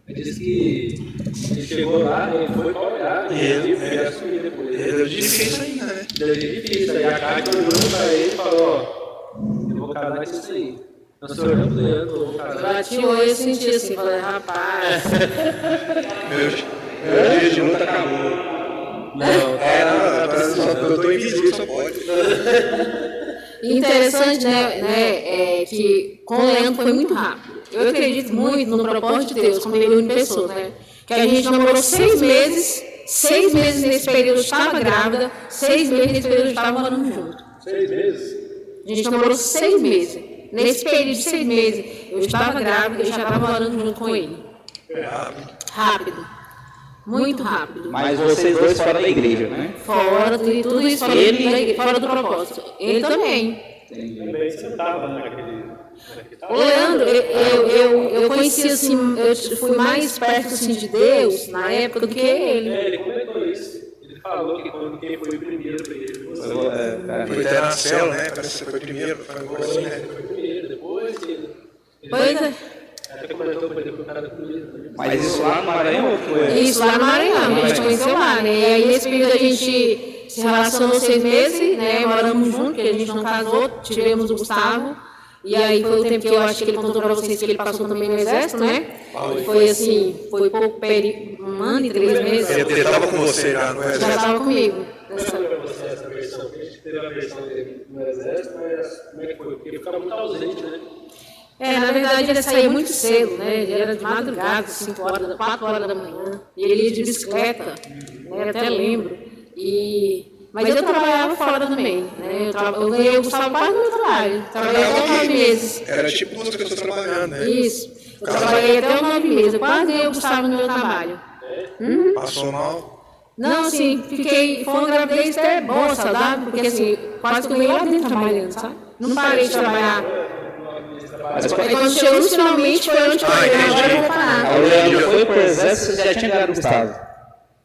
Ele disse que ele chegou lá, ele foi pra olhar, e ele veio assumir depois. Ele é difícil ainda, né? Ele é difícil, aí a Cátia olhou pra ele e falou, ó, eu vou casar com isso aí. Nós olhando pro Leandro, eu vou casar. Bati o oi e senti assim, falei, rapaz. Meu dia de luta acabou. Não, eu tô invisível, só pode. Interessante, né, é que com o Leandro foi muito rápido. Eu acredito muito no propósito de Deus, como ele une pessoas, né? Que a gente namorou 6 meses nesse período eu estava grávida, 6 meses nesse período eu estava morando junto. 6 meses? A gente namorou 6 meses. Nesse período de 6 meses eu estava grávida e já estava morando junto com ele. Rápido. Muito rápido. Mas vocês dois fora da igreja, né? Fora de tudo isso, fora, da igreja, fora do propósito. Ele também. Também você não estava naquele... O Leandro, eu conheci assim, eu fui mais perto assim, de Deus na época do que ele. Ele comentou isso. Ele falou que quando quem foi o primeiro para ele foi você. Foi até na célula, né? Parece que você foi primeiro, foi um assim, né? Foi o primeiro, depois ele... Pois é. Até comentou que ele foi o cara do primeiro também. Mas isso lá no Maranhão ou foi? Isso, lá no Maranhão, a gente conheceu lá, né? E aí nesse período a gente se relacionou 6 meses, né? Moramos juntos, porque a gente não casou, tivemos o Gustavo. E aí foi o tempo que eu acho que ele contou para vocês que ele passou também no exército, né? Foi assim, foi pouco período, 1 ano e 3 meses. Ele estava com você já, não é? Já estava comigo. Essa versão, a gente teve a versão dele no exército, mas como é que foi? Porque ele ficava muito ausente, né? Na verdade ele saía muito cedo, né? Ele era de madrugada, 5 horas, 4 horas da manhã. E ele ia de bicicleta, né? Até lembro. Mas eu trabalhava fora também, né? Eu ganhei o Gustavo quase no meu trabalho. Trabalhei até os 9 meses. Era tipo 2 pessoas trabalhando, né? Isso. Eu trabalhei até os 9 meses. Eu quase ganhei o Gustavo no meu trabalho. Passou mal. Não, assim, foi uma gravidez até boa, saudável, porque assim, quase que eu ganhei lá dentro trabalhando, sabe? Não parei de trabalhar. Aí quando chegou finalmente foi onde eu falei, agora eu vou parar. O Leandro foi pro exército, você já tinha ganhado o Gustavo?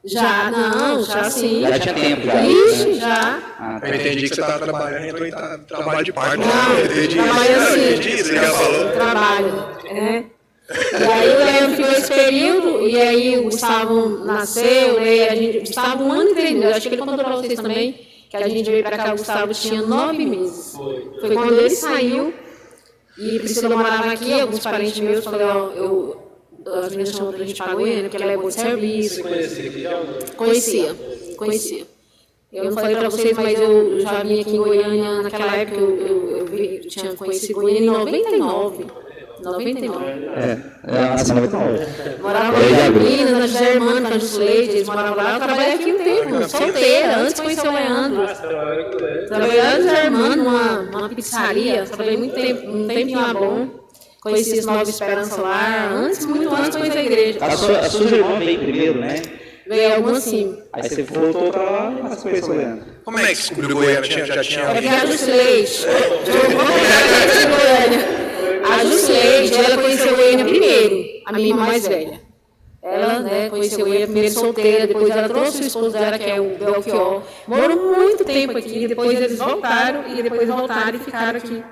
Já, não, já sim. Já tinha tempo, já. Ixi, já. Eu entendi que você estava trabalhando, entrou em trabalho de parto. Não, Entendi. trabalho assim. Entendi, você já falou. Trabalho, né? E aí o Leandro ficou esse período, e aí o Gustavo nasceu, né? O Gustavo 1 ano e 3 meses, acho que ele contou para vocês também, que a gente veio para cá, o Gustavo tinha 9 meses. Foi quando ele saiu, e Priscila morava aqui, alguns parentes meus, falei, ó, as meninas chamam pra gente para Goiânia, porque ela é boa de serviço. Conhecia. Eu não falei para vocês, mas eu já vim aqui em Goiânia, naquela época eu tinha conhecido Goiânia em 99. Assim, 99. Morava em Minas, na Germana, com a Jusleide, eles moravam lá. Eu trabalhei aqui um tempo, solteira, antes de conhecer o Leandro. Trabalhei lá na Germana, numa pizzaria, trabalhei muito tempo, um tempinho lá bom. Conheci as Nova Esperança lá, muito antes de conhecer a igreja. A sua irmã veio primeiro, né? Veio algumas sim. Aí você voltou pra lá e você conheceu o Leandro. Como é que descobriu Goiânia? Já tinha Era que a Jusleide. A Jusleide, ela conheceu Goiânia primeiro, a minha irmã mais velha. Ela, né, conheceu Goiânia primeiro solteira, depois ela trouxe o esposo dela, que é o Belchior. Morou muito tempo aqui, depois eles voltaram e ficaram aqui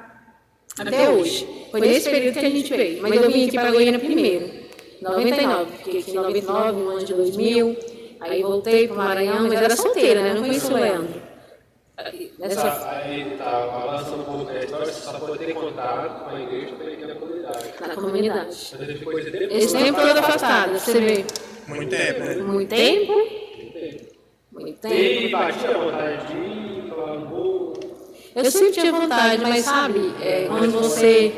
até hoje. Foi nesse período que a gente veio. Mas eu vim aqui para Goiânia primeiro, 99. Fiquei aqui em 99, no ano de 2000. Aí voltei para o Maranhão, mas era solteira, né? Não conheci o Leandro. Aí tá avançando um pouco na história, você só pode ter contato com a igreja também aqui na comunidade. Na comunidade. Mas ele ficou esse tempo Esse tempo todo afastado, você vê. muito tempo, né? Muito tempo. Ele batia a vontade de ir, falar um pouco. Eu sempre tinha vontade, mas sabe, quando você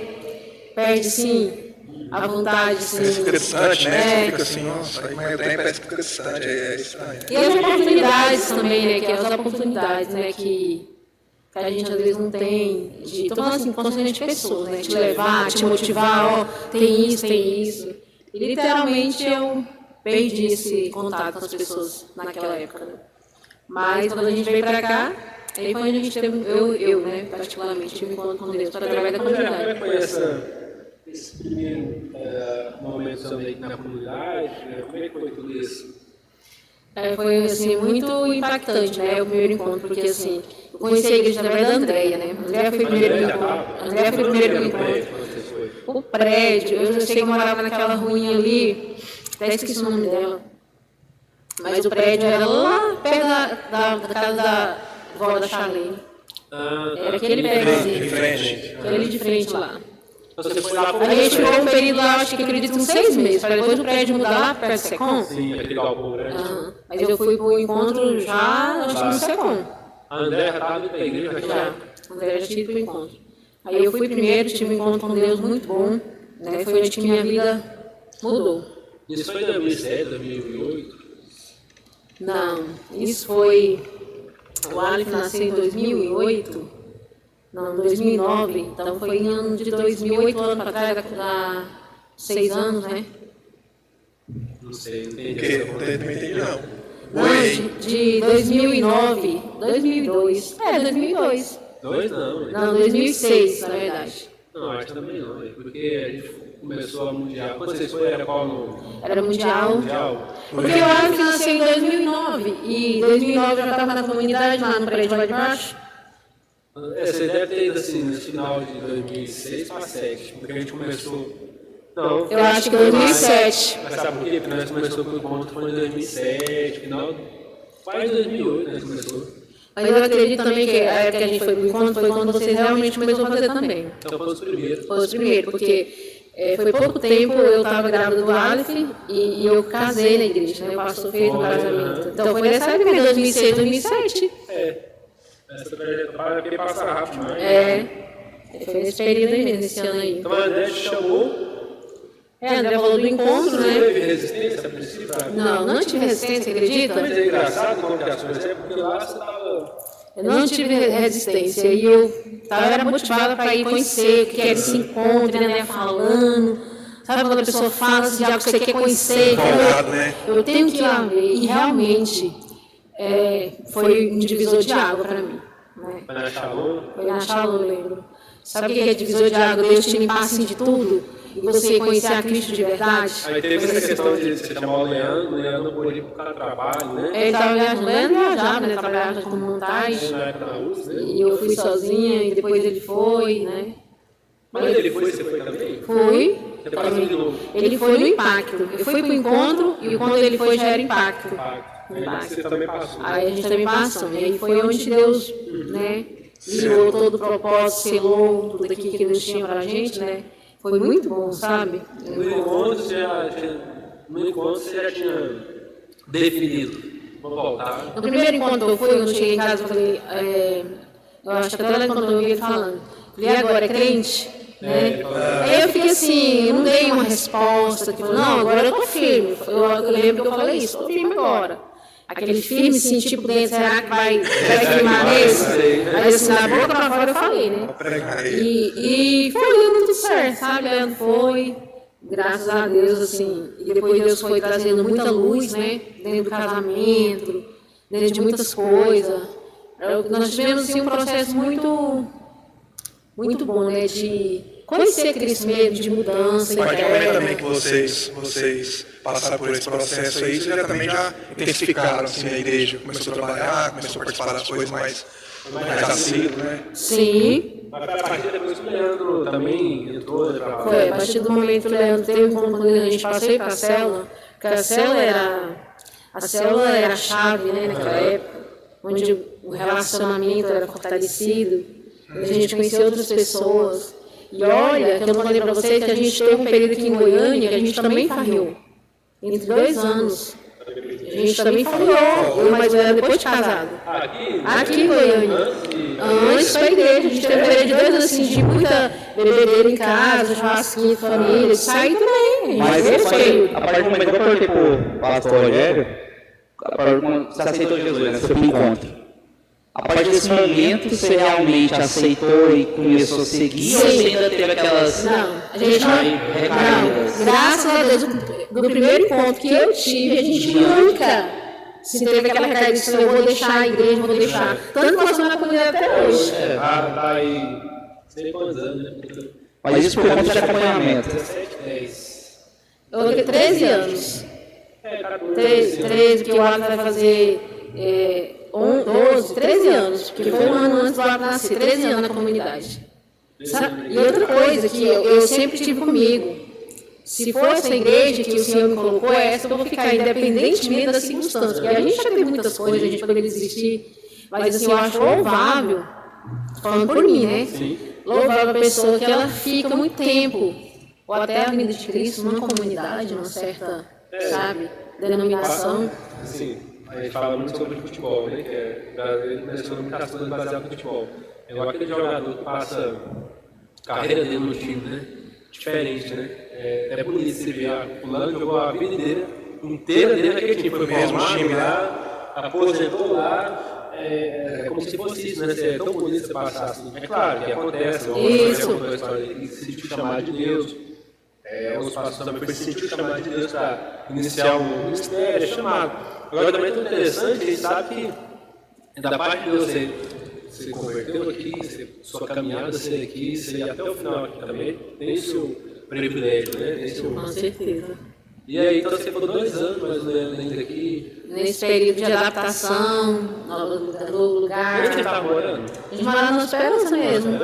perde, assim, a vontade, assim... É estressante, né? Você fica assim, nossa, mas o trem parece que fica distante, é estranho. E as oportunidades também, né, que as oportunidades, né, que que a gente às vezes não tem, tô falando assim, constante de pessoas, né? Te levar, te motivar, ó, tem isso, tem isso. E literalmente eu perdi esse contato com as pessoas naquela época, né? Mas quando a gente veio pra cá, aí foi onde a gente teve, eu, né, particularmente, tive um encontro com Deus através da Como é comunidade. que foi esse primeiro momento também na comunidade? Como é que foi tudo isso? Foi, assim, muito impactante, né, o primeiro encontro, porque, assim, eu conheci a igreja através da Andréia, né, Andréia foi o primeiro encontro, Andréia foi o primeiro encontro, o prédio, eu sei que eu morava naquela ruinha ali, até esqueci o nome dela, mas o prédio era lá perto da casa da vó da Charlene, era aquele prédio, aquele de frente lá. Você foi lá A gente ficou um período lá, acho que acredito, uns 6 meses, para depois o prédio mudar lá perto do Secom. Sim, aquele galpão grande. Mas eu fui pro encontro já, acho que no Secom. A André já estava indo para a igreja naquela Já, época. André já tive pro encontro. Aí eu fui primeiro, tive um encontro com Deus muito bom, né? Foi onde que minha vida mudou. Isso foi em 2007, 2008? Não, isso foi... O Aleph nasceu em 2008... Não, 2009, então foi em ano de 2008, ano para trás, há 6 anos, né? Não sei, não entendi. Porque não entendi, não. Não, de 2009, 2002, 2002. Dois não. Não, 2006, na verdade. Não, acho que também não. Porque a gente começou a mundial. Quando vocês foram, era qual nome? Era mundial. Mundial. Porque o Aleph nasceu em 2009, e em 2009 eu já estava na comunidade, lá no prédio lá de baixo. Você deve ter ido assim, no final de 2006 para 2007, porque a gente começou... Não, Eu acho que 2007. Mas sabe por quê? Porque nós começamos com o encontro foi em 2007, final... Quase 2008 nós começamos. Mas eu acredito também que a época que a gente foi pro encontro foi quando vocês realmente começaram a fazer também. Então foi os primeiros. Foi os primeiros, porque foi pouco tempo, eu estava grávida do Aleph e eu casei na igreja, né? O pastor fez um casamento. Então foi nessa época, 2006, 2007. Essa trajetória passa rápido demais. Foi nesse período aí mesmo, esse ano aí. Então a André te chamou. André falou do encontro, Você né? teve resistência a princípio? Não tive resistência, acredita? Mas é engraçado como que as coisas é, porque lá você estava... Eu não tive resistência e eu era motivada para ir conhecer, que era esse encontro, né? Falando. Sabe quando a pessoa fala assim, de algo que você quer conhecer? Eu tenho que ir lá ver. E realmente foi um divisor de água para mim. Né? Foi na Shalom. Foi na Shalom, eu lembro. Sabe o que é divisor de água? Deus te limpar assim de tudo e você conhecer a Cristo de verdade. Aí teve essa questão de você chamar o Leandro pôde ir para o trabalho, né? Ele estava viajando, Leandro viajava, né? Trabalhava com montagem. Na época da USP, né? E eu fui sozinha e depois ele foi, né? Mas ele foi, você foi também? Fui. Você passou de novo? Ele foi no impacto. Eu fui pro encontro e quando ele foi já era impacto. Aí você também passou. Aí a gente também passou. E aí foi onde Deus, né, virou todo o propósito, selou tudo aquilo que Deus tinha pra gente, né? Foi muito bom, sabe? No encontro você já tinha definido. Vou voltar. No primeiro encontro que eu fui, quando eu cheguei em casa, eu falei, eu acho que até lá quando eu ouvi ele falando, falei, agora é crente? Né? Aí eu fiquei assim, eu não dei uma resposta, tipo, não, agora eu tô firme. Eu lembro que eu falei isso, tô firme agora. Aquele firme, assim, tipo, dentro, será que vai queimar nesse? Aí assim, da boca pra fora eu falei, né? E foi dando tudo certo, sabe? Leandro foi, graças a Deus, assim, e depois Deus foi trazendo muita luz, né? Dentro do casamento, dentro de muitas coisas. Nós tivemos, assim, um processo muito bom, né? De conhecer Cristo mesmo, de mudança. A partir do momento também que vocês passaram por esse processo aí, vocês também já intensificaram assim, a igreja, começou a trabalhar, começou a participar das coisas mais assíduo, né? Sim. Mas a partir depois que o Leandro também entrou para... Foi, a partir do momento que o Leandro teve um quando a gente passou para a célula, porque a célula era a chave, né, naquela época, onde o relacionamento era fortalecido, a gente conhecia outras pessoas. E olha, que eu não falei para vocês que a gente teve um período aqui em Goiânia que a gente também farriou. Entre 2 anos. A gente também farriou. Eu mais velha depois de casado. Aqui em Goiânia. Antes foi igreja. A gente teve um período de 2 anos assim, de muita bebedeira em casa, churrasquinho, família. Isso aí também. Mas a partir do momento que eu perguntei pro pastor Rogério, você aceitou Jesus, né? Você foi pro encontro. A partir desse momento, você realmente aceitou e começou a seguir? Ou você ainda teve aquelas Não, a gente recaídas? não. Graças a Deus, do primeiro encontro que eu tive, a gente nunca se teve aquela recaída de eu vou deixar a igreja, vou deixar. Tanto que nós estamos na comunidade até hoje. Tá aí, sei quantos anos, né? Mas isso por conta de acompanhamento. 17, 10. Eu tenho 13 anos. 13, que o Alan vai fazer 12, 13 anos, porque foi um ano antes do Alan nascer, 13 anos na comunidade. Sabe? E outra coisa que eu sempre tive comigo, se for essa igreja que o Senhor me colocou, é essa que eu vou ficar independentemente das circunstâncias. Porque a gente já tem muitas coisas, a gente poderia desistir, mas assim, eu acho louvável, falando por mim, né? Sim. Louvável a pessoa que ela fica muito tempo, ou até a vida de Cristo, numa comunidade, numa certa, sabe, denominação. Sim, a gente fala muito sobre futebol, né? Que ele começou muitas coisas baseadas no futebol. É igual aquele jogador que passa carreira dele no time, né? Diferente, né? É bonito você ver, o fulano jogou a vida inteira dentro daquele time. Foi mesmo formado time, lá, aposentou lá, como se fosse isso, né? É tão bonito você passar assim. É claro que acontece, ele se sentiu chamado de Deus. Os pastores também foi se sentir chamado de Deus para iniciar o ministério, chamado. Agora também é tão interessante, a gente sabe que da parte de Deus você converteu aqui, sua caminhada ser aqui, você ir até o final aqui também, tem o seu privilégio, né? Tem seu... Com certeza. E aí, então você ficou 2 anos mais ou menos ainda aqui. Nesse período de adaptação, novo lugar. Onde você estava morando? A gente morava na Esperança mesmo.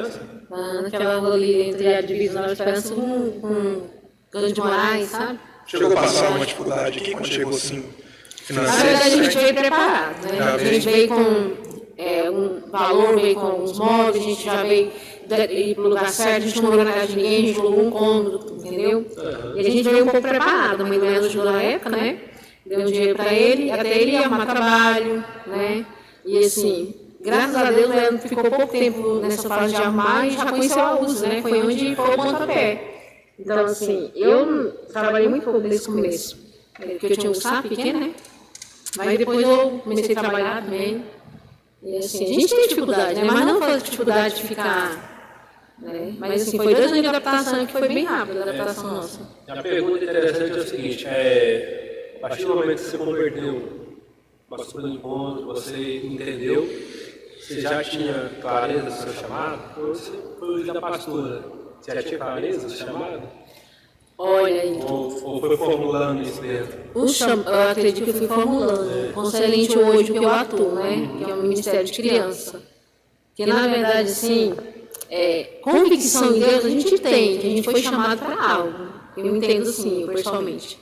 Naquela rua ali entre a divisão da Esperança com Cândido de Moraes, sabe? Chegou a passar uma dificuldade aqui quando chegou assim, Na verdade, a financeira? gente veio preparado, né? A gente veio com um valor, veio com alguns móveis, a gente já veio ir para o lugar certo, a gente não morou na casa de ninguém, a gente alugou um cômodo, entendeu? E a gente veio um pouco preparado, a mãe do Leandro ajudou na época, né? Deu um dinheiro para ele, até ele ia arrumar trabalho, né? E assim, graças a Deus, o Leandro ficou pouco tempo nessa fase de arrumar e já conheceu a USA, né? Foi onde foi o pontapé. Então, assim, eu trabalhei muito pouco nesse começo, porque eu tinha um SAP pequeno, né? Mas depois eu comecei a trabalhar também. E assim, a gente tem dificuldade, né? Mas não foi dificuldade de ficar, né? Mas assim, foi 2 anos de adaptação que foi bem rápido, a adaptação nossa. A pergunta interessante é o seguinte, a partir do momento que você converteu, passou pelo encontro, você entendeu, você já tinha clareza do seu chamado? Ou você foi da pastora? Você já tinha clareza do seu chamado? Olha aí. Ou foi formulando isso dentro? Eu acredito que eu fui formulando. Conselente hoje que eu atuo, né? Que é o Ministério de Criança. Que na verdade, assim, convicção em Deus a gente tem, que a gente foi chamado para algo. Eu entendo assim, eu pessoalmente.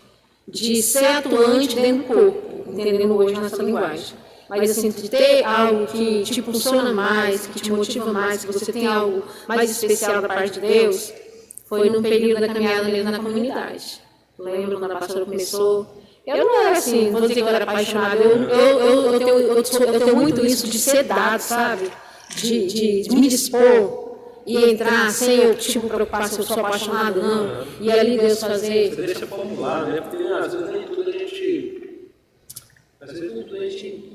De ser atuante dentro do corpo, entendendo hoje nessa linguagem. Mas assim, de ter algo que te impulsiona mais, que te motiva mais, que você tem algo mais especial da parte de Deus, foi num período da caminhada mesmo na comunidade. Lembro quando a pastora começou. Eu não era assim, vou dizer que eu era apaixonada. Eu tenho muito isso de ser dado, sabe? De me dispor e entrar sem eu preocupar se eu sou apaixonado ou não. E ali Deus fazer. Você deixa formular, né? Porque às vezes nem tudo a gente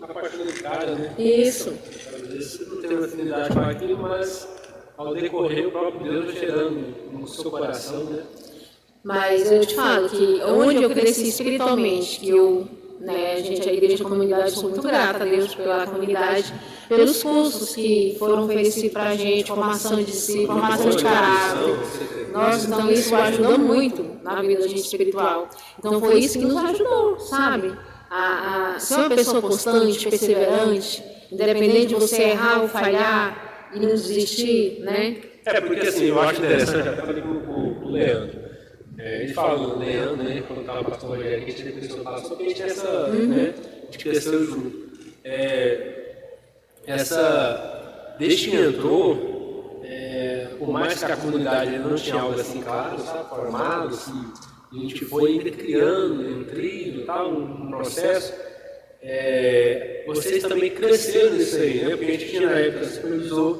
apaixona de cara, né? Isso. Às vezes você não tem uma afinidade com aquilo, mas ao decorrer o próprio Deus vai gerando no seu coração, né? Mas eu te falo que onde eu cresci espiritualmente, que a igreja, a comunidade, eu sou muito grata a Deus pela comunidade, pelos cursos que foram oferecidos para a gente, formação de discípulo, formação de caráter. Nossa, então isso ajuda muito na vida da gente espiritual. Então foi isso que nos ajudou, sabe? A ser uma pessoa constante, perseverante, independente de você errar ou falhar e não desistir, né? Porque assim, eu acho interessante, até falei com o Leandro. Ele fala, o Leandro, né, quando estava no pastor Rogério, que a gente tinha pessoa falar sobre, a gente essa, né, de cresceu junto. Desde que entrou, por mais que a comunidade não tinha algo assim claro, sabe, formado, assim, a gente foi ainda criando, nutrindo, tal, um processo. Vocês também cresceram nisso aí, né? Porque a gente tinha na época supervisor.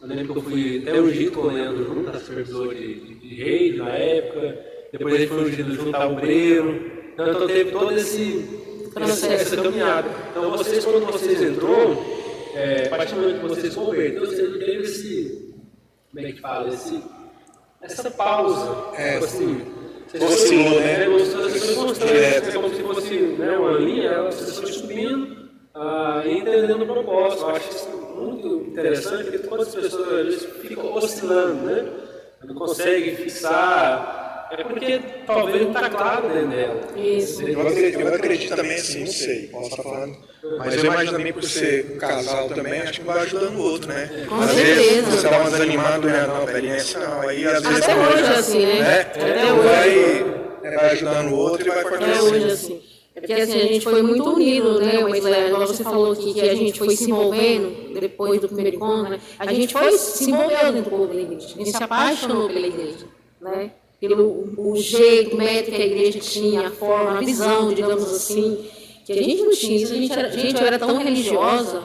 Eu lembro que eu fui até ungido com o Leandro junto, supervisor de rede na época. Depois a gente foi ungido junto ao obreiro. Então teve todo essa caminhada. Então quando vocês entrou, a partir do momento que você se converteu, você não teve esse, como é que fala, essa pausa, tipo assim, você Oscilou, né? Você constante, é como se fosse, né, uma linha, você foi subindo e entendendo o propósito. Eu acho isso muito interessante, porque quantas pessoas às vezes ficam oscilando, né? Não conseguem fixar, é porque talvez não está claro dentro dela. Isso. Eu acredito também assim, não sei, posso estar falando, mas eu imagino também por ser um casal também, acho que um vai ajudando o outro, né? Com Às certeza. vezes você dá uma desanimada, né? Não, velhinha, assim não, aí às vezes Até hoje é assim, né? Até hoje. vai ajudando o outro e vai Até fortalecendo. hoje, assim. É porque assim, a gente foi muito unido, né, Wesley? Igual você falou aqui, que a gente foi se envolvendo depois do primeiro encontro, né? A gente foi se envolvendo dentro do povo da igreja. A gente se apaixonou pela igreja, né? Pelo o jeito, o método que a igreja tinha, a forma, a visão, digamos assim, que a gente não tinha. Isso, eu era tão religiosa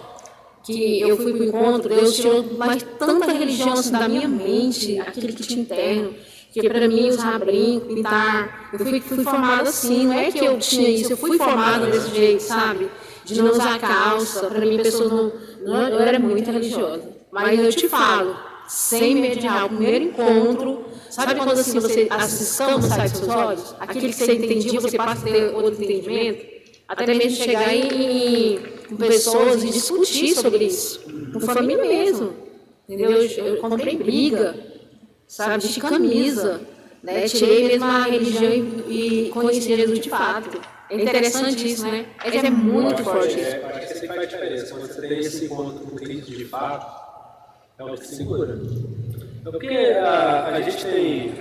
que eu fui para o encontro, Deus tirou mais tanta religião assim, da minha mente, aquele que tinha interno, que para mim usar brinco, pintar, eu fui formada assim, não é que eu tinha isso, eu fui formada desse jeito, sabe? De não usar calça, para mim pessoas não, eu era muito religiosa. Mas eu te falo, sem medo de errar, o primeiro encontro, sabe quando assim você as escamas saem dos seus olhos? Aquele que você entendia, você passa a ter outro entendimento? Até mesmo chegar com pessoas e discutir sobre isso, com família mesmo, entendeu? Eu comprei briga, sabe, de camisa, né? Tirei mesmo a religião e conheci Jesus de fato. É interessante isso, né? Mas é muito forte isso. Acho que isso faz diferença. Quando você tem esse encontro com Cristo de fato, é o que segura. É porque a gente tem,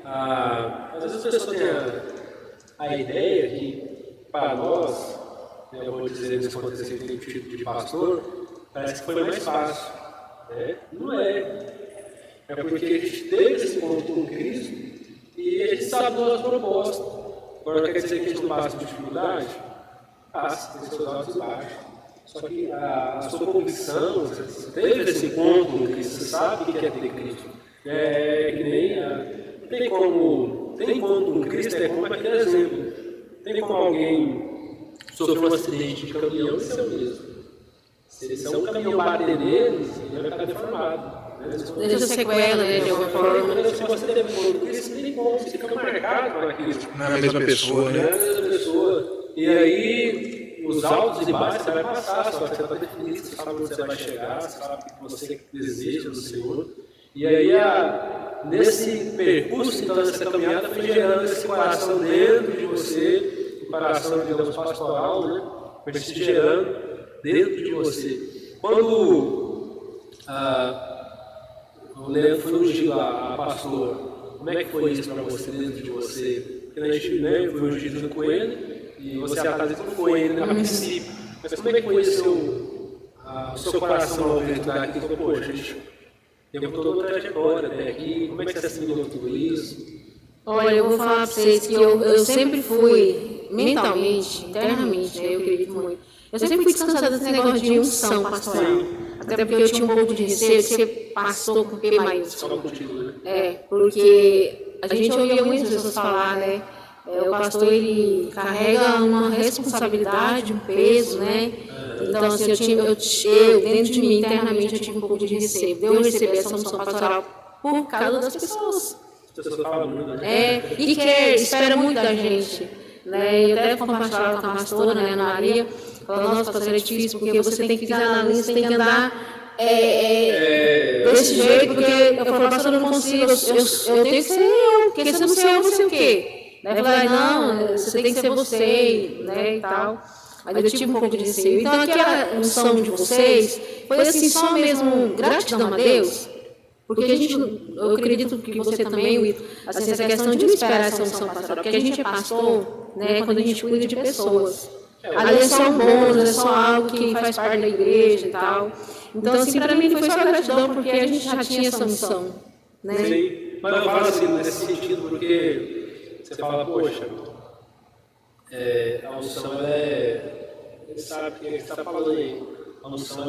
às vezes as pessoas têm a ideia que, para nós, eu vou dizer nesse contexto que tem tipo de pastor, parece que foi mais fácil. Né? Não é. É porque a gente teve esse encontro com Cristo e a gente sabe do nosso propósito. Agora quer dizer que a gente não passa por dificuldade? Passa, tem seus altos e baixos. Só que a sua convicção, você teve esse encontro com Cristo, você sabe o que é ter Cristo. É que nem tem como um Cristo é como aquele exemplo. Tem como alguém sofrer um acidente de caminhão e ser o mesmo. Se um caminhão bater nele, ele vai ficar deformado. Deixa sequela, né, de alguma forma. Se você teve um Cristo, não tem como, você fica marcado por aquilo. Não é a mesma pessoa, Não é né? a mesma pessoa. E aí, os altos e baixos você vai passar, só que você está definido, você sabe onde você vai chegar, você sabe o que você deseja do Senhor. E aí, nesse percurso, então, nessa caminhada, foi gerando esse coração dentro de você, o coração, digamos, pastoral, né? Foi se gerando dentro de você. Quando o Leandro foi ungido a pastor, como é que foi isso para você, dentro de você? Porque a gente, né, foi ungido junto com ele, e você às vezes não foi ele a princípio. Mas como é que foi o seu coração ao ver tudo aquilo? Falou, poxa, a gente teve toda uma trajetória até aqui, como é que você assimilou tudo isso? Olha, eu vou falar para vocês que eu sempre fui, mentalmente, internamente, né, eu acredito muito, eu sempre fui descansada desse negócio de unção pastoral. Até porque eu tinha um pouco de receio de ser pastor com P maiúsculo. Porque a gente ouvia muitas pessoas falar, né? O pastor, ele carrega uma responsabilidade, um peso, né? Então, assim, eu dentro de mim, internamente, eu tive um pouco de receio. De eu receber essa unção pastoral por causa das pessoas. As pessoas falam muito, né? E espera muito da gente. Né? Eu até compartilhava com a pastora, né, Ana Maria, falando, nossa, pastora, é difícil, porque você tem que pisar na linha, você tem que andar desse jeito, porque eu falo, pastora, eu não consigo, eu tenho que ser eu, porque se eu não ser eu, vou ser o quê? Né? Eu falei, não, você tem que ser você, né, e tal. Mas eu tive um pouco de receio. Então, aquela unção de vocês foi assim, só mesmo gratidão a Deus. Porque a gente, eu acredito que você também, Will, assim, essa questão de não esperar essa unção pastoral, porque a gente é pastor, né, quando a gente cuida de pessoas. Ali é só um bônus, é só algo que faz parte da igreja e tal. Então, assim, para mim foi só gratidão, porque a gente já tinha essa unção, né? Sei, mas eu falo assim, nesse sentido, porque você fala, poxa, a unção ele sabe o que você está falando aí, a unção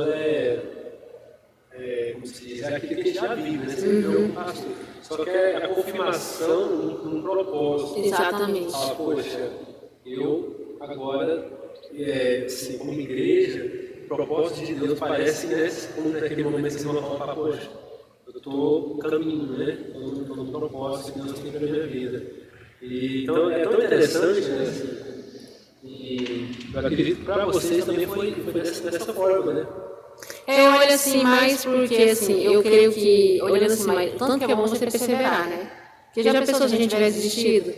como se diz, é aquilo que a gente já vive, né? Você viveu um pastor. Só que é a confirmação num propósito. Exatamente. Fala, poxa, eu agora, assim, como igreja, o propósito de Deus parece, né, como naquele momento que você vai falar, poxa, eu estou no caminho, né? Estou no propósito que Deus tem para a minha vida. E, então é tão interessante, né? Assim, e eu acredito que para vocês também foi dessa forma, né? Eu olho assim mais porque, assim, eu creio que, olhando assim mais, tanto que é bom você perseverar, né? Porque já pensou se a gente tivesse desistido?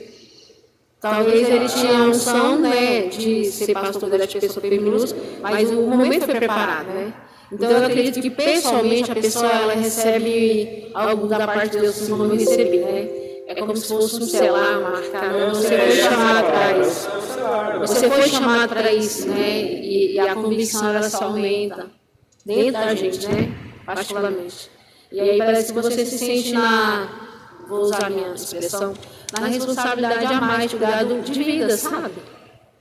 Talvez eles tinham a unção, né, de ser pastor da pessoa P minúsculo, mas o momento foi preparado, né? Então eu acredito que pessoalmente a pessoa ela recebe algo da parte de Deus como eu recebi, né? É como se fosse um selar, marcar, você foi chamado para isso. Você foi chamado para isso, né? E a convicção ela só aumenta dentro da gente, né? Particularmente. E aí parece que você se sente vou usar a minha expressão, na responsabilidade a mais, cuidado de vida, sabe?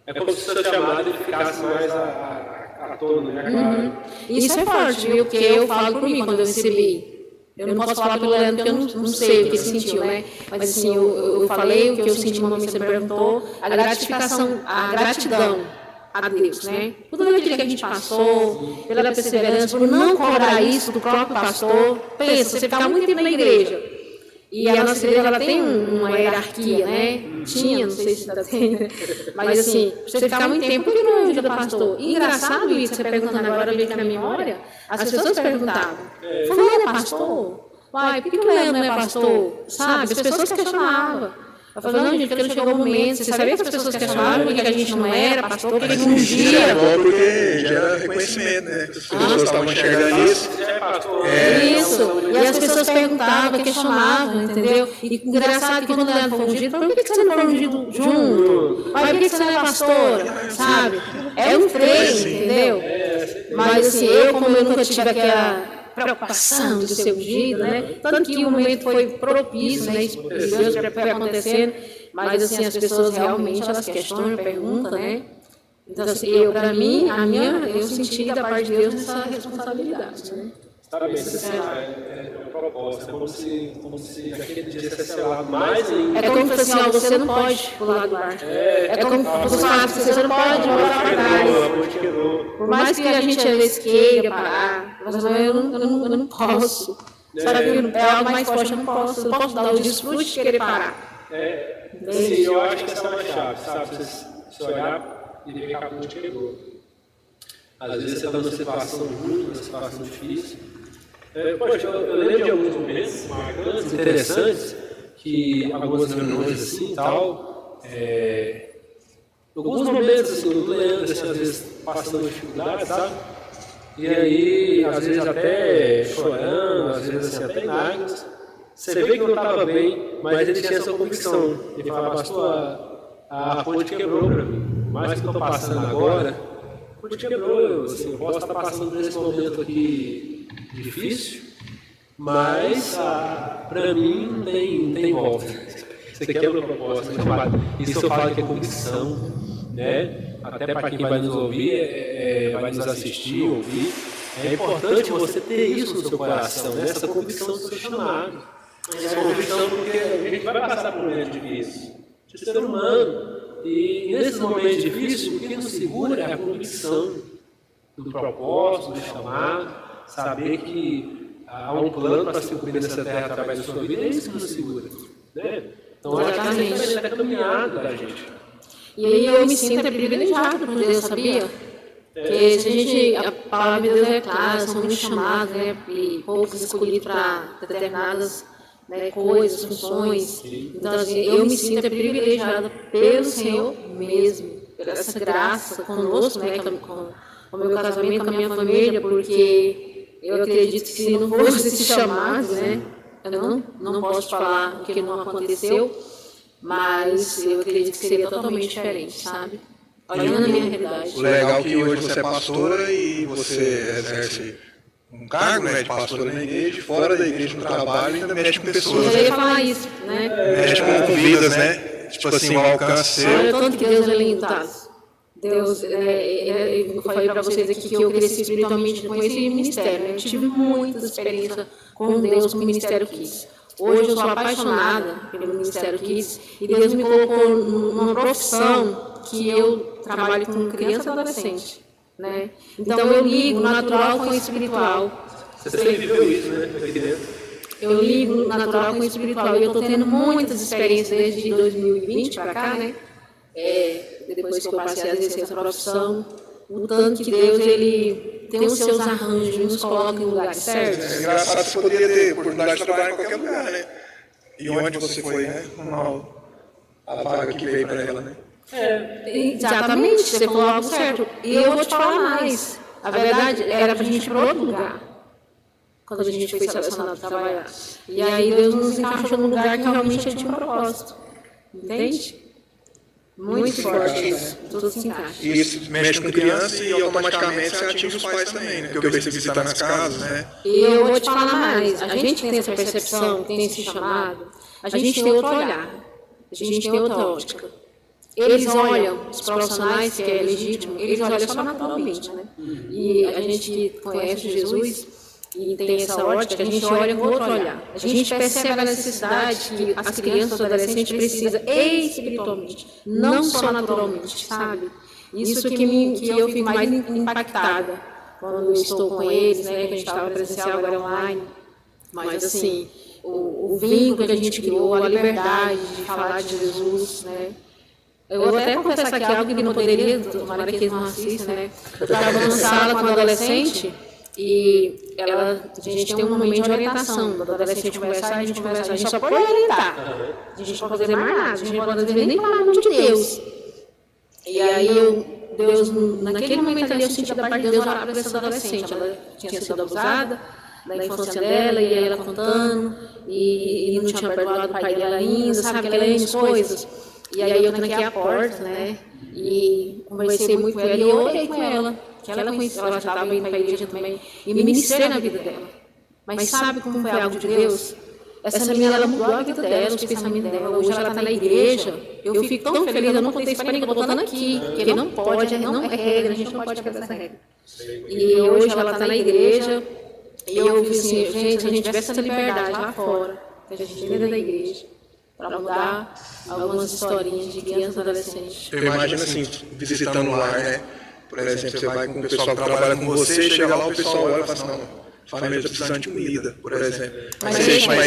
É como se o seu chamado ele ficasse mais à tona, né? Isso é forte, viu? Porque eu falo por mim quando eu recebi. Eu não posso falar pelo Leandro, porque eu não sei o que ele sentiu, né? Mas assim, eu falei o que eu senti no momento que você me perguntou, a gratificação, a gratidão a Deus, né? Tudo aquilo que a gente passou, pela perseverança, por não cobrar isso do próprio pastor. Pensa, você ficar muito tempo na igreja. E a nossa igreja ela tem uma hierarquia, né? Tinha, não sei se ainda tem, né? Mas assim, você ficar muito tempo, por que não ajuda o pastor? E engraçado isso, você perguntando agora, veio aqui na memória, as pessoas perguntavam, fulano é pastor? Uai, por que o Leandro não é pastor? Sabe, as pessoas questionavam. Eu falei, não, gente, porque não chegou o momento. Você sabia que as pessoas questionavam que a gente não era pastor, porque a gente não ungia? É bom porque gera reconhecimento, né? As pessoas estavam enxergando isso. Isso. E as pessoas perguntavam, questionavam, entendeu? E engraçado que quando o Leandro foi ungido, por que você não foi ungido junto? Mas por que você não é pastora? Sabe? É um treino, entendeu? Mas assim, eu como eu nunca tive aquela preocupação de ser ungido, né? Tanto que o momento foi propício, né? Deus foi acontecendo, mas assim, as pessoas realmente, elas questionam, perguntam, né? Então, assim, para mim, eu senti da parte de Deus essa responsabilidade, né? Sabe, é uma proposta, é como se aquele dia fosse selado mais ainda. É como se assim, ó, você não pode pular do barco. É como se fosse, você não pode voltar para trás. Por mais que a gente às vezes queira parar, mas eu não posso. Sabe, é algo mais forte, eu não posso dar o desfrute de querer parar. Sim, eu acho que essa é uma chave, sabe? Você olhar e ver que a ponte quebrou. Às vezes você está numa situação ruim, numa situação difícil. Poxa, eu lembro de alguns momentos marcantes, interessantes, que algumas reuniões assim e tal, alguns momentos assim, do Leandro, assim, às vezes passando dificuldade, sabe? E aí, às vezes até chorando, às vezes assim, até em lágrimas. Você vê que não estava bem, mas ele tinha essa convicção. Ele falava, pastor, a ponte quebrou para mim. Mais que eu estou passando agora, a ponte quebrou. Assim, eu posso estar passando por esse momento aqui difícil, mas para mim não tem volta. Você quebra a proposta. Isso eu falo que é convicção, né? Até para quem vai nos ouvir, vai nos assistir, ouvir. É importante você ter isso no seu coração, né? Essa convicção do seu chamado. Essa convicção porque a gente vai passar por um momento difícil. De ser humano. E nesses momentos difíceis, o que nos segura é a convicção do propósito, do chamado. Saber que há um plano para se cumprir nessa terra através da sua vida, é isso que nos segura. Né? Então, acho que é a caminhada da gente. E aí eu me sinto privilegiado por Deus, sabia? Porque se a gente, a palavra de Deus é clara, são muitos chamados, né? E poucos escolhidos para determinadas, né, coisas, funções. Então, assim, eu me sinto privilegiada pelo Senhor mesmo, por essa graça conosco, né? Com o meu casamento, com a minha família, porque eu acredito que se não fosse esse chamado, né? Eu não posso falar que não aconteceu, mas eu acredito que seria totalmente diferente, sabe? Olhando a minha realidade. O legal é que hoje você é pastora e você exerce um cargo, né, de pastora na igreja, fora da igreja, no trabalho, e ainda mexe com pessoas. Eu ia falar isso, né? Mexe com vidas, né? Tipo assim, o alcance seu. Olha o tanto que Deus é lindo, tá? Deus, eu falei para vocês aqui que eu cresci espiritualmente com esse ministério, né? Eu tive muita experiência com Deus, com o Ministério Kids. Hoje eu sou apaixonada pelo Ministério Kids e Deus me colocou numa profissão que eu trabalho com criança e adolescente. né? Então eu ligo o natural com o espiritual. Você sempre viveu isso, né? Aqui dentro. Eu ligo o natural com o espiritual. E eu estou tendo muitas experiências desde 2020 para cá, né? Depois que eu passei a exercer essa profissão, o tanto que Deus, ele tem os seus arranjos, nos coloca em lugares certos. É engraçado que você poderia ter oportunidade de trabalhar em qualquer lugar, né? E onde você foi, né? A vaga que veio para ela, né? Exatamente, você falou algo certo. E eu vou te falar mais. A verdade era para a gente ir para outro lugar, quando a gente foi selecionado para trabalhar. E aí Deus nos encaixou num lugar que realmente tinha um propósito. Entende? Muito forte isso. Tudo se encaixa. E isso mexe com criança e automaticamente você atinge os pais também, né? Porque eu vejo você visitar nas casas, né? E eu vou te falar mais. A gente que tem essa percepção, que tem esse chamado, a gente tem outro olhar. A gente tem outra ótica. Eles olham, os profissionais, que é legítimo, eles olham só naturalmente, né? E a gente que conhece Jesus e tem essa ótica, a gente olha com outro olhar. A gente percebe a necessidade que as crianças, os adolescentes precisam espiritualmente, não só naturalmente, sabe? Isso que eu fico mais impactada quando eu estou com eles, né? Que a gente estava presencial, agora online. Mas assim, o vínculo que a gente criou, a liberdade de falar de Jesus, né? Eu vou até confessar aqui algo que não poderia, tomara que eles não assistam, né? Eu estava numa sala com uma adolescente e a gente tem um momento de orientação. Do adolescente conversar, a gente só pode orientar. A gente não pode fazer mais nada, a gente não pode às vezes nem falar o nome de Deus. E aí Deus, naquele momento ali, eu senti da parte de Deus orar por essa adolescente. Ela tinha sido abusada da infância dela, e ela contando, e não tinha perdoado o pai dela ainda, sabe, aquelas coisas. E aí eu tranquei a porta, né, e conversei muito com ela, e eu orei com ela, que ela já estava indo para a igreja também, e ministrei na vida dela. Mas sabe como foi algo de Deus? Essa menina, ela mudou a vida dela, os pensamentos dela. Hoje ela está na igreja, eu fico tão feliz, eu não contei isso para ninguém, eu estou botando aqui, porque não pode, não é regra, a gente não pode quebrar essa regra. E hoje ela está na igreja, e eu vi assim, gente, se a gente tivesse essa liberdade lá fora, que a gente dentro da igreja, para mudar algumas historinhas de criança e adolescente. Eu imagino assim, visitando um lar, né? Por exemplo, você vai com o pessoal que trabalha com você, chega lá, o pessoal olha e fala assim, não, a família está precisando de comida, por exemplo. Mas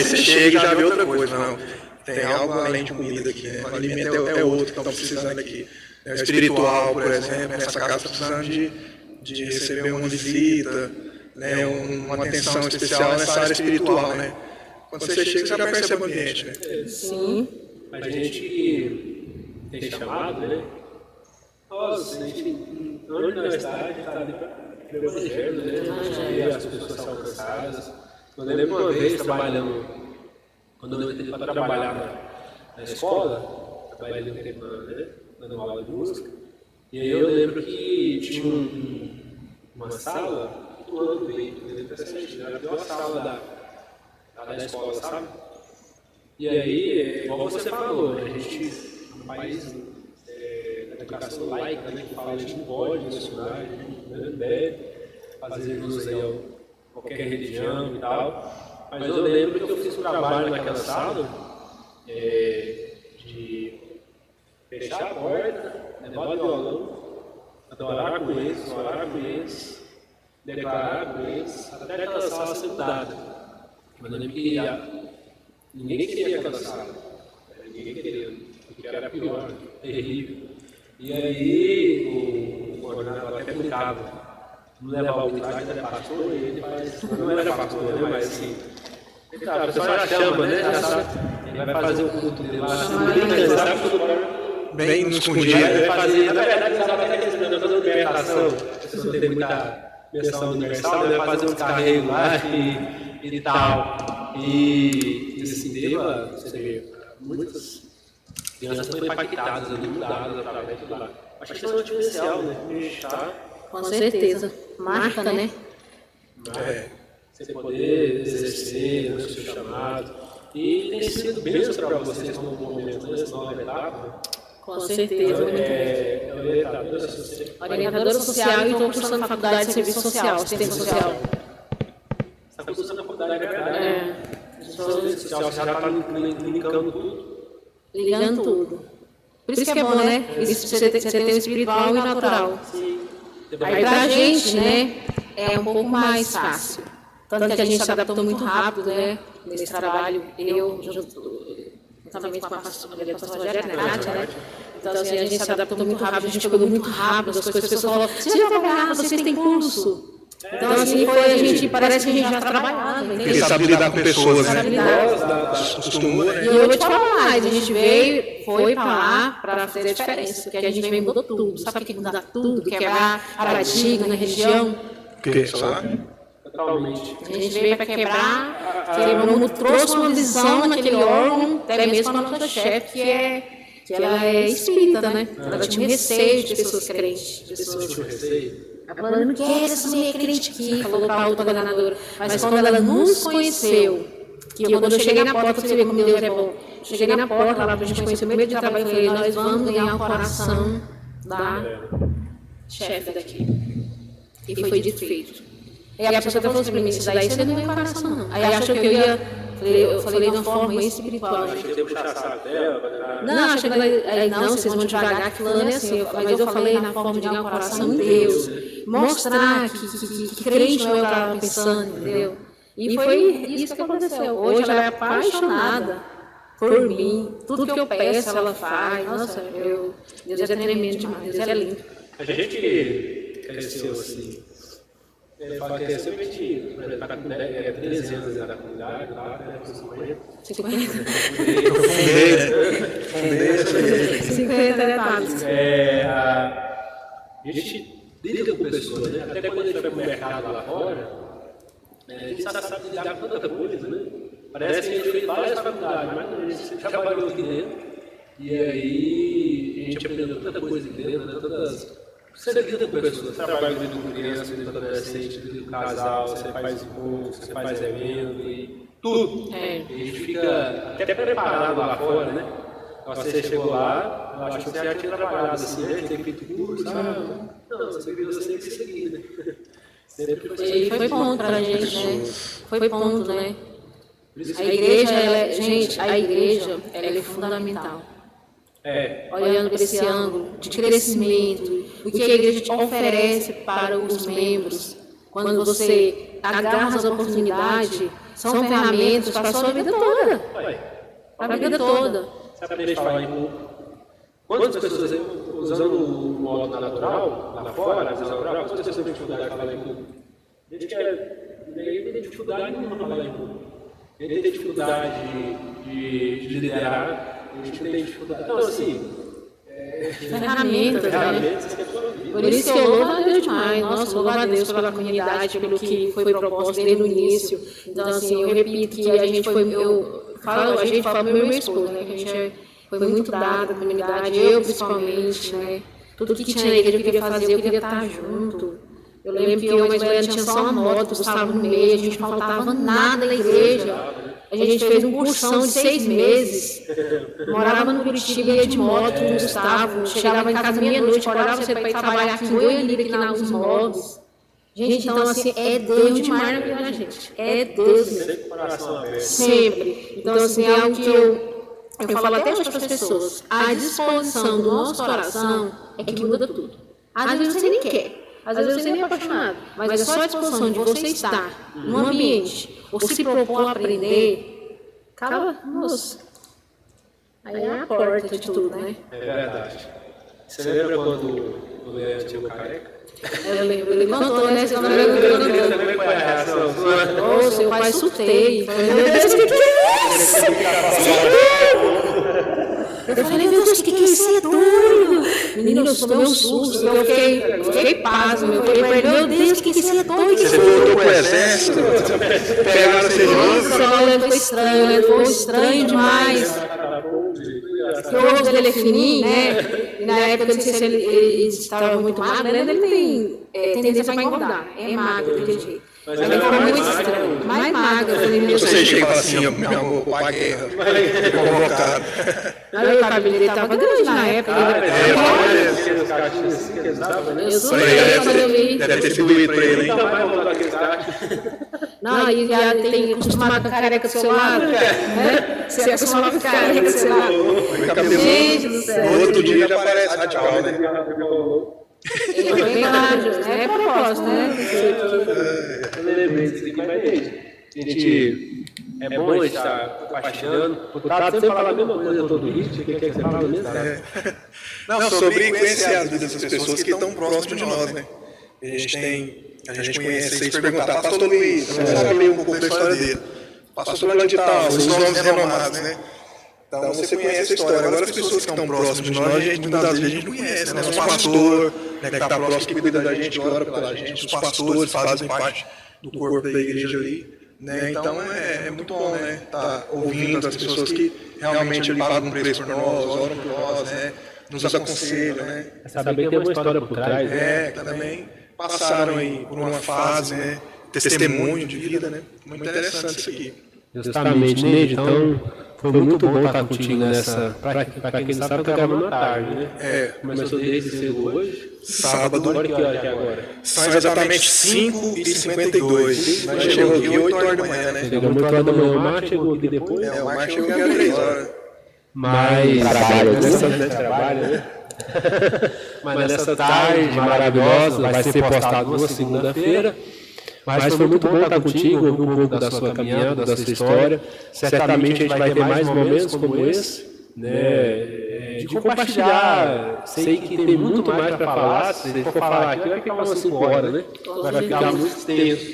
você chega e já vê outra coisa, não. Tem algo além de comida aqui, né? O alimento é outro que estão precisando aqui. O espiritual, por exemplo, nessa casa está precisando de receber uma visita, né? Uma atenção especial nessa área espiritual, né? Quando você chega, você já percebe o ambiente, né? Sim. Mas a gente que tem chamado, né? Nossa, a gente, na universidade, está ali para o evangelho, né? E as pessoas são alcançadas. Eu lembro uma vez trabalhando, quando eu entrei para trabalhar na escola, trabalhei um tempo dando aula de música, e aí eu lembro que tinha uma sala, todo ano veio, interessante, era uma sala da escola, sabe? E aí, igual você falou, a gente é um país da educação laica, né, que fala que a gente não pode mencionar, a gente não deve fazer jus aí a qualquer religião e tal. Mas eu lembro que eu fiz um trabalho naquela sala de fechar a porta, levar o violão, adorar com eles, orar com eles, declarar com eles, até aquela sala ser mudada. Mas eu lembro que ninguém queria aquela sala, ninguém queria, porque era pior, terrível. E aí o coordenador até brincava, não levar o milagre, ele é pastor, e ele faz, não era pastor, né, mas assim, cara, o pessoal já chama, né, já sabe, ele vai fazer o culto dele lá, ninguém sabe tudo bem no escondido. Ele vai fazer, na verdade, ele estava fazendo libertação, se não tem muita menção universal, ele vai fazer um descarrego lá e tal. E assim, você vê, muitas crianças foram impactadas ali, mudadas através do lá. Acho que isso é um diferencial, né? A gente está... Com certeza. Marca, né? Você poder exercer o seu chamado. E tem sido bênção para vocês no momento, nessa nova etapa. Com certeza. Orientadora social e estou cursando faculdade de serviço social, assistente social. Você está cursando a faculdade, é verdade. Você já está linkando tudo. Ligando tudo. Por isso que é bom, né? Você tem o espiritual e o natural. Sim. Aí pra gente, né, é um pouco mais fácil. Tanto que a gente se adaptou muito rápido, né, nesse trabalho. Eu, juntamente com a pastora Rogério, né? Então, assim, a gente se adaptou muito rápido, a gente pegou muito rápido as coisas. As pessoas falavam, você já trabalhava, vocês têm curso. Então, assim, parece que a gente já trabalhava. Ele sabe lidar com pessoas, né? Acostumou, né? E eu vou te falar mais, a gente foi pra lá pra fazer a diferença, porque a gente veio e mudou tudo. Sabe o que muda tudo? Quebrar paradigma na região. O que sabe? Totalmente. A gente veio para quebrar, trouxe uma visão naquele órgão, até mesmo a nossa chefe, que ela é espírita, né? Ela tinha um receio de pessoas crentes, de pessoas... Ela falou, eu não quero essas mulheres crentes aqui, falou para a outra coordenadora. Mas quando ela nos conheceu, quando eu cheguei na porta, você vê como Deus é bom, cheguei na porta lá para a gente conhecer o primeiro dia de trabalho, eu falei, nós vamos ganhar o coração da chefe daqui. E foi dito feito. Aí a pessoa falou assim para mim, isso daí você não é coração, não. Aí achou que eu falei de uma forma espiritual. Não, achei que não, vocês vão devagar, que fulano é assim. Mas eu falei na forma de ganhar o coração em Deus. Mostrar que crente não é o que eu estava pensando, entendeu? E foi isso que aconteceu. Hoje ela é apaixonada por mim. Tudo que eu peço, ela faz. Nossa, Deus é tremendo demais, Deus é lindo. A gente cresceu assim. Fala que é simplesmente, por exemplo, 13 anos da comunidade, lá, né, 50. 50 detalhes. A gente lida com pessoas, né? Até quando a gente vai para o mercado lá fora, a gente sabe lidar com tanta coisa, né? Parece que a gente fez várias faculdades, mas a gente trabalhou aqui dentro. E aí a gente aprendeu tanta coisa aqui dentro, né? Você lida com pessoas, você trabalha com criança, lida com adolescente, lida com casal, você faz curso, você faz evento e tudo. A gente fica até preparado lá fora, né? Você chegou lá, eu acho que você já tinha trabalhado assim, né? Tem feito curso, não, você tem que seguir, né? E foi ponto pra gente, né? Foi ponto, né? A igreja, a igreja, ela é fundamental. Olhando para esse ângulo de crescimento, o que a igreja te oferece para os membros, quando você agarra as oportunidades, são ferramentas para a sua vida toda. Para a vida toda. Sabe para a gente falar em público? Quantas pessoas, usando o modo natural, lá fora, a visão natural, quantas pessoas têm dificuldade de falar em público? A gente tem dificuldade nenhuma de falar em público. A gente tem dificuldade de liderar. A gente tem dificuldade. Então, assim, ferramentas, né? Por isso que eu louvo a Deus demais. Nossa, louvo a Deus pela comunidade, pelo que foi proposto desde o início. Então, assim, eu repito que a gente foi, a gente fala pro meu esposo, né? Que a gente foi muito dado à comunidade, eu principalmente, né? Tudo que tinha na igreja eu queria fazer, eu queria estar junto. Eu lembro que eu e a Goiânia tinha só uma moto, Gustavo no meio, a gente não faltava nada na igreja. A gente fez um cursão de 6 meses, morava no Curitiba, ia de moto no Gustavo, chegava em casa meia-noite, acordava cedo para ir trabalhar aqui em Goiânia, aqui na Luz Móveis. Gente, então assim, é Deus demais na vida da gente, é Deus mesmo. Sempre. Então assim, é algo que eu falo até hoje para as pessoas, a disposição do nosso coração é que muda tudo. Às vezes você nem quer. Às vezes você nem é apaixonado, mas é só a disposição de você estar num ambiente ou se propor a aprender, moça, aí é a porta de tudo, né? É verdade. Você lembra quando o Leandro tinha o careca? Eu lembro, ele contou, né? Você não lembra? Como foi a reação sua? Ô, seu pai surtei. Falei, meu Deus, o que é isso? Eu falei, meu Deus, o que é isso? Você é doido? Menino, eu tomei um susto, eu fiquei pasmo. Eu falei, meu Deus, o que é isso? Você é doido? Você voltou pro exército? Pegaram você junto? Foi estranho demais. Porque o rosto dele é fininho, né? E na época, eu não sei se ele estava muito magro, né? Ele tem tendência para engordar. É magro, daquele jeito. Mas ele foi muito estranho. Mais magro. Você chega e fala assim, meu amor, para a guerra. Convocado. Não, o cabelo dele estava grande na época. Eu sou quando eu vi. Deve ter sido doído para ele, hein? Não, aí já tem acostumado com a careca do seu lado, né? Você acostumado com a careca do seu lado. Gente do céu. No outro dia já aparece radical, né? Eu é propósito, né? Eu lembrei disso aqui, mas gente, é bom a gente estar compartilhando. O Tato sempre fala a mesma coisa todo dia, o que é que você fala mesmo? Não, sobre conhecer as vidas das pessoas que estão próximas de nós, né? A gente conhece, vocês perguntar, pastor Luiz, você sabe ler um pouco da história dele. Pastor Fulano de Tal, os nomes renomados, né? Então você conhece a história. Agora as pessoas que estão próximas de nós, muitas vezes a gente não conhece, né? Os pastor, né, que está próximo, que cuida da gente, que ora pela gente, os pastores fazem parte do corpo da igreja ali. Né? Então é muito bom, né? Tá ouvindo as pessoas que realmente ali pagam um preço por nós, oram por nós, né? Nos aconselham, né? Saber que tem uma história por trás, né? Que também passaram aí por uma fase, né? Testemunho de vida, né? Muito interessante isso aqui. Justamente, Neide, então foi muito bom estar contigo nessa. Para quem não sabe, está gravando à tarde, né? Começou desde cedo hoje. Sábado. Olha que hora que é agora. São exatamente 5h52. Nós chegamos aqui 8 horas da manhã, né? Chegamos 8 horas da manhã. O Mar chegou aqui depois. O Mar chegou aqui às 3 horas. Mas trabalha, né? Mas nessa tarde maravilhosa, vai ser postado na segunda-feira. Mas foi muito bom estar contigo, ouvir um pouco da sua caminhada, da sua história. Certamente a gente vai ter mais momentos como esse, né, de compartilhar. Sei que tem muito mais para falar. Se a gente for falar aqui, vai ficar umas 5 horas, né? Vai ficar muito extenso.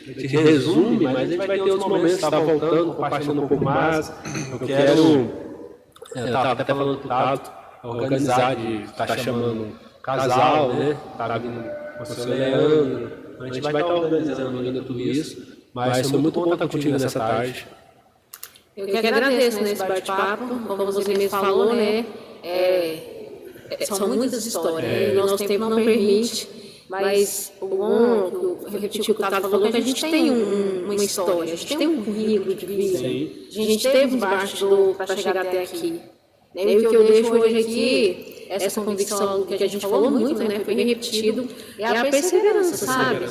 A gente resume, mas a gente vai ter outros momentos, estar voltando, compartilhando um pouco mais. Eu quero, eu estava até falando para o Tato, organizar de estar chamando casal, né? Tá vindo com o seu Leandro. A gente vai estar organizando ainda tudo isso, mas foi muito bom estar contigo nessa tarde. Eu que agradeço nesse bate-papo, como você mesmo falou, né? São muitas histórias, o nosso tempo não permite, mas o bom, eu repeti o que o Tato falou, é que a gente tem uma história, a gente tem um currículo de vida, a gente teve embaixo para chegar até aqui. E o que eu deixo hoje aqui, essa convicção que a gente falou muito, né, foi repetido, é a perseverança, sabe?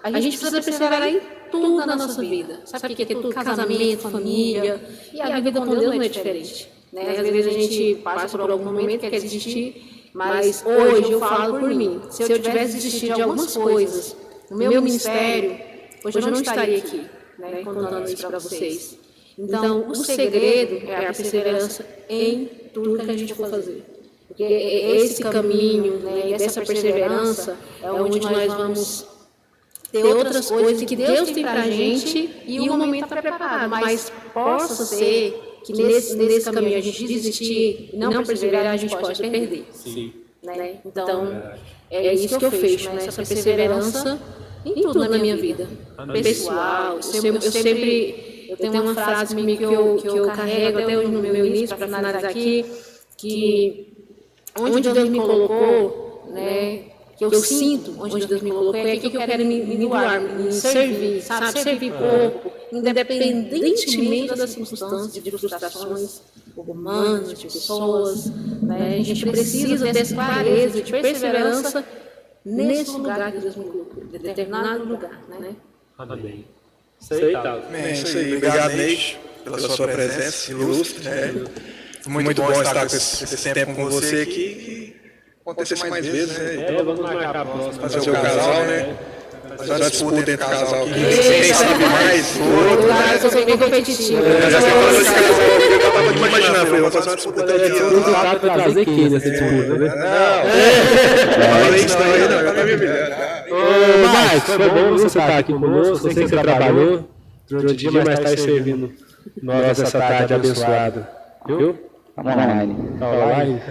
A gente precisa perseverar em tudo na nossa vida. Sabe o que é tudo? Casamento, família. E a vida com Deus não é diferente. Né? Às vezes a gente passa por algum momento que quer desistir, mas hoje eu falo por mim. Se eu tivesse desistido de algumas coisas no meu ministério, hoje eu não estaria aqui, né, contando isso para vocês. Então, o segredo é a perseverança em tudo que a gente for fazer. Porque esse caminho, né, e essa perseverança é onde nós vamos ter outras coisas que Deus tem para a gente e o momento está preparado. Mas possa ser que nesse caminho a gente desistir e não perseverar, a gente pode perder. Sim. Né? Então, é isso que eu fecho, né? Essa perseverança em tudo na minha vida. Pessoal, eu tenho uma frase que eu carrego até hoje no meu início, para finalizar aqui, que onde Deus me colocou, né, que eu sinto onde Deus me colocou, é aqui que eu quero me doar, me servir, sabe? Servir pouco, independentemente das circunstâncias, de frustrações humanas, de pessoas. Né? A gente precisa dessa clareza, de perseverança nesse lugar que Deus me colocou, de determinado lugar. Né? Amém. Isso aí, Tato. É isso aí. Obrigado, Neide, pela sua presença ilustre. Muito bom estar com esse tempo com você aqui. Acontecer mais vezes, né? Vamos marcar a próxima. Fazer o casal, né? Fazer uma disputa entre o casal aqui. Quem sabe mais, o outro. Eu sou bem competitiva. Já você falou de casal, eu tava imaginando, falei, vamos fazer uma disputa aqui. O Tato vai trazer quem nessa disputa, né? Não, falei isso daí, não, eu também me Ô, Marcos, foi bom você estar aqui conosco. Eu sei que você trabalhou. Outro dia mais tarde servindo nós essa tarde abençoada. Viu? Online. Tá online?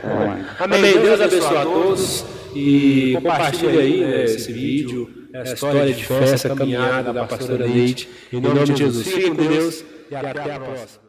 Amém. Deus abençoe a todos e compartilhe aí, né, esse vídeo, a história de fé, essa caminhada da pastora Neide. Em nome de Jesus. Fiquem com Deus e até a próxima.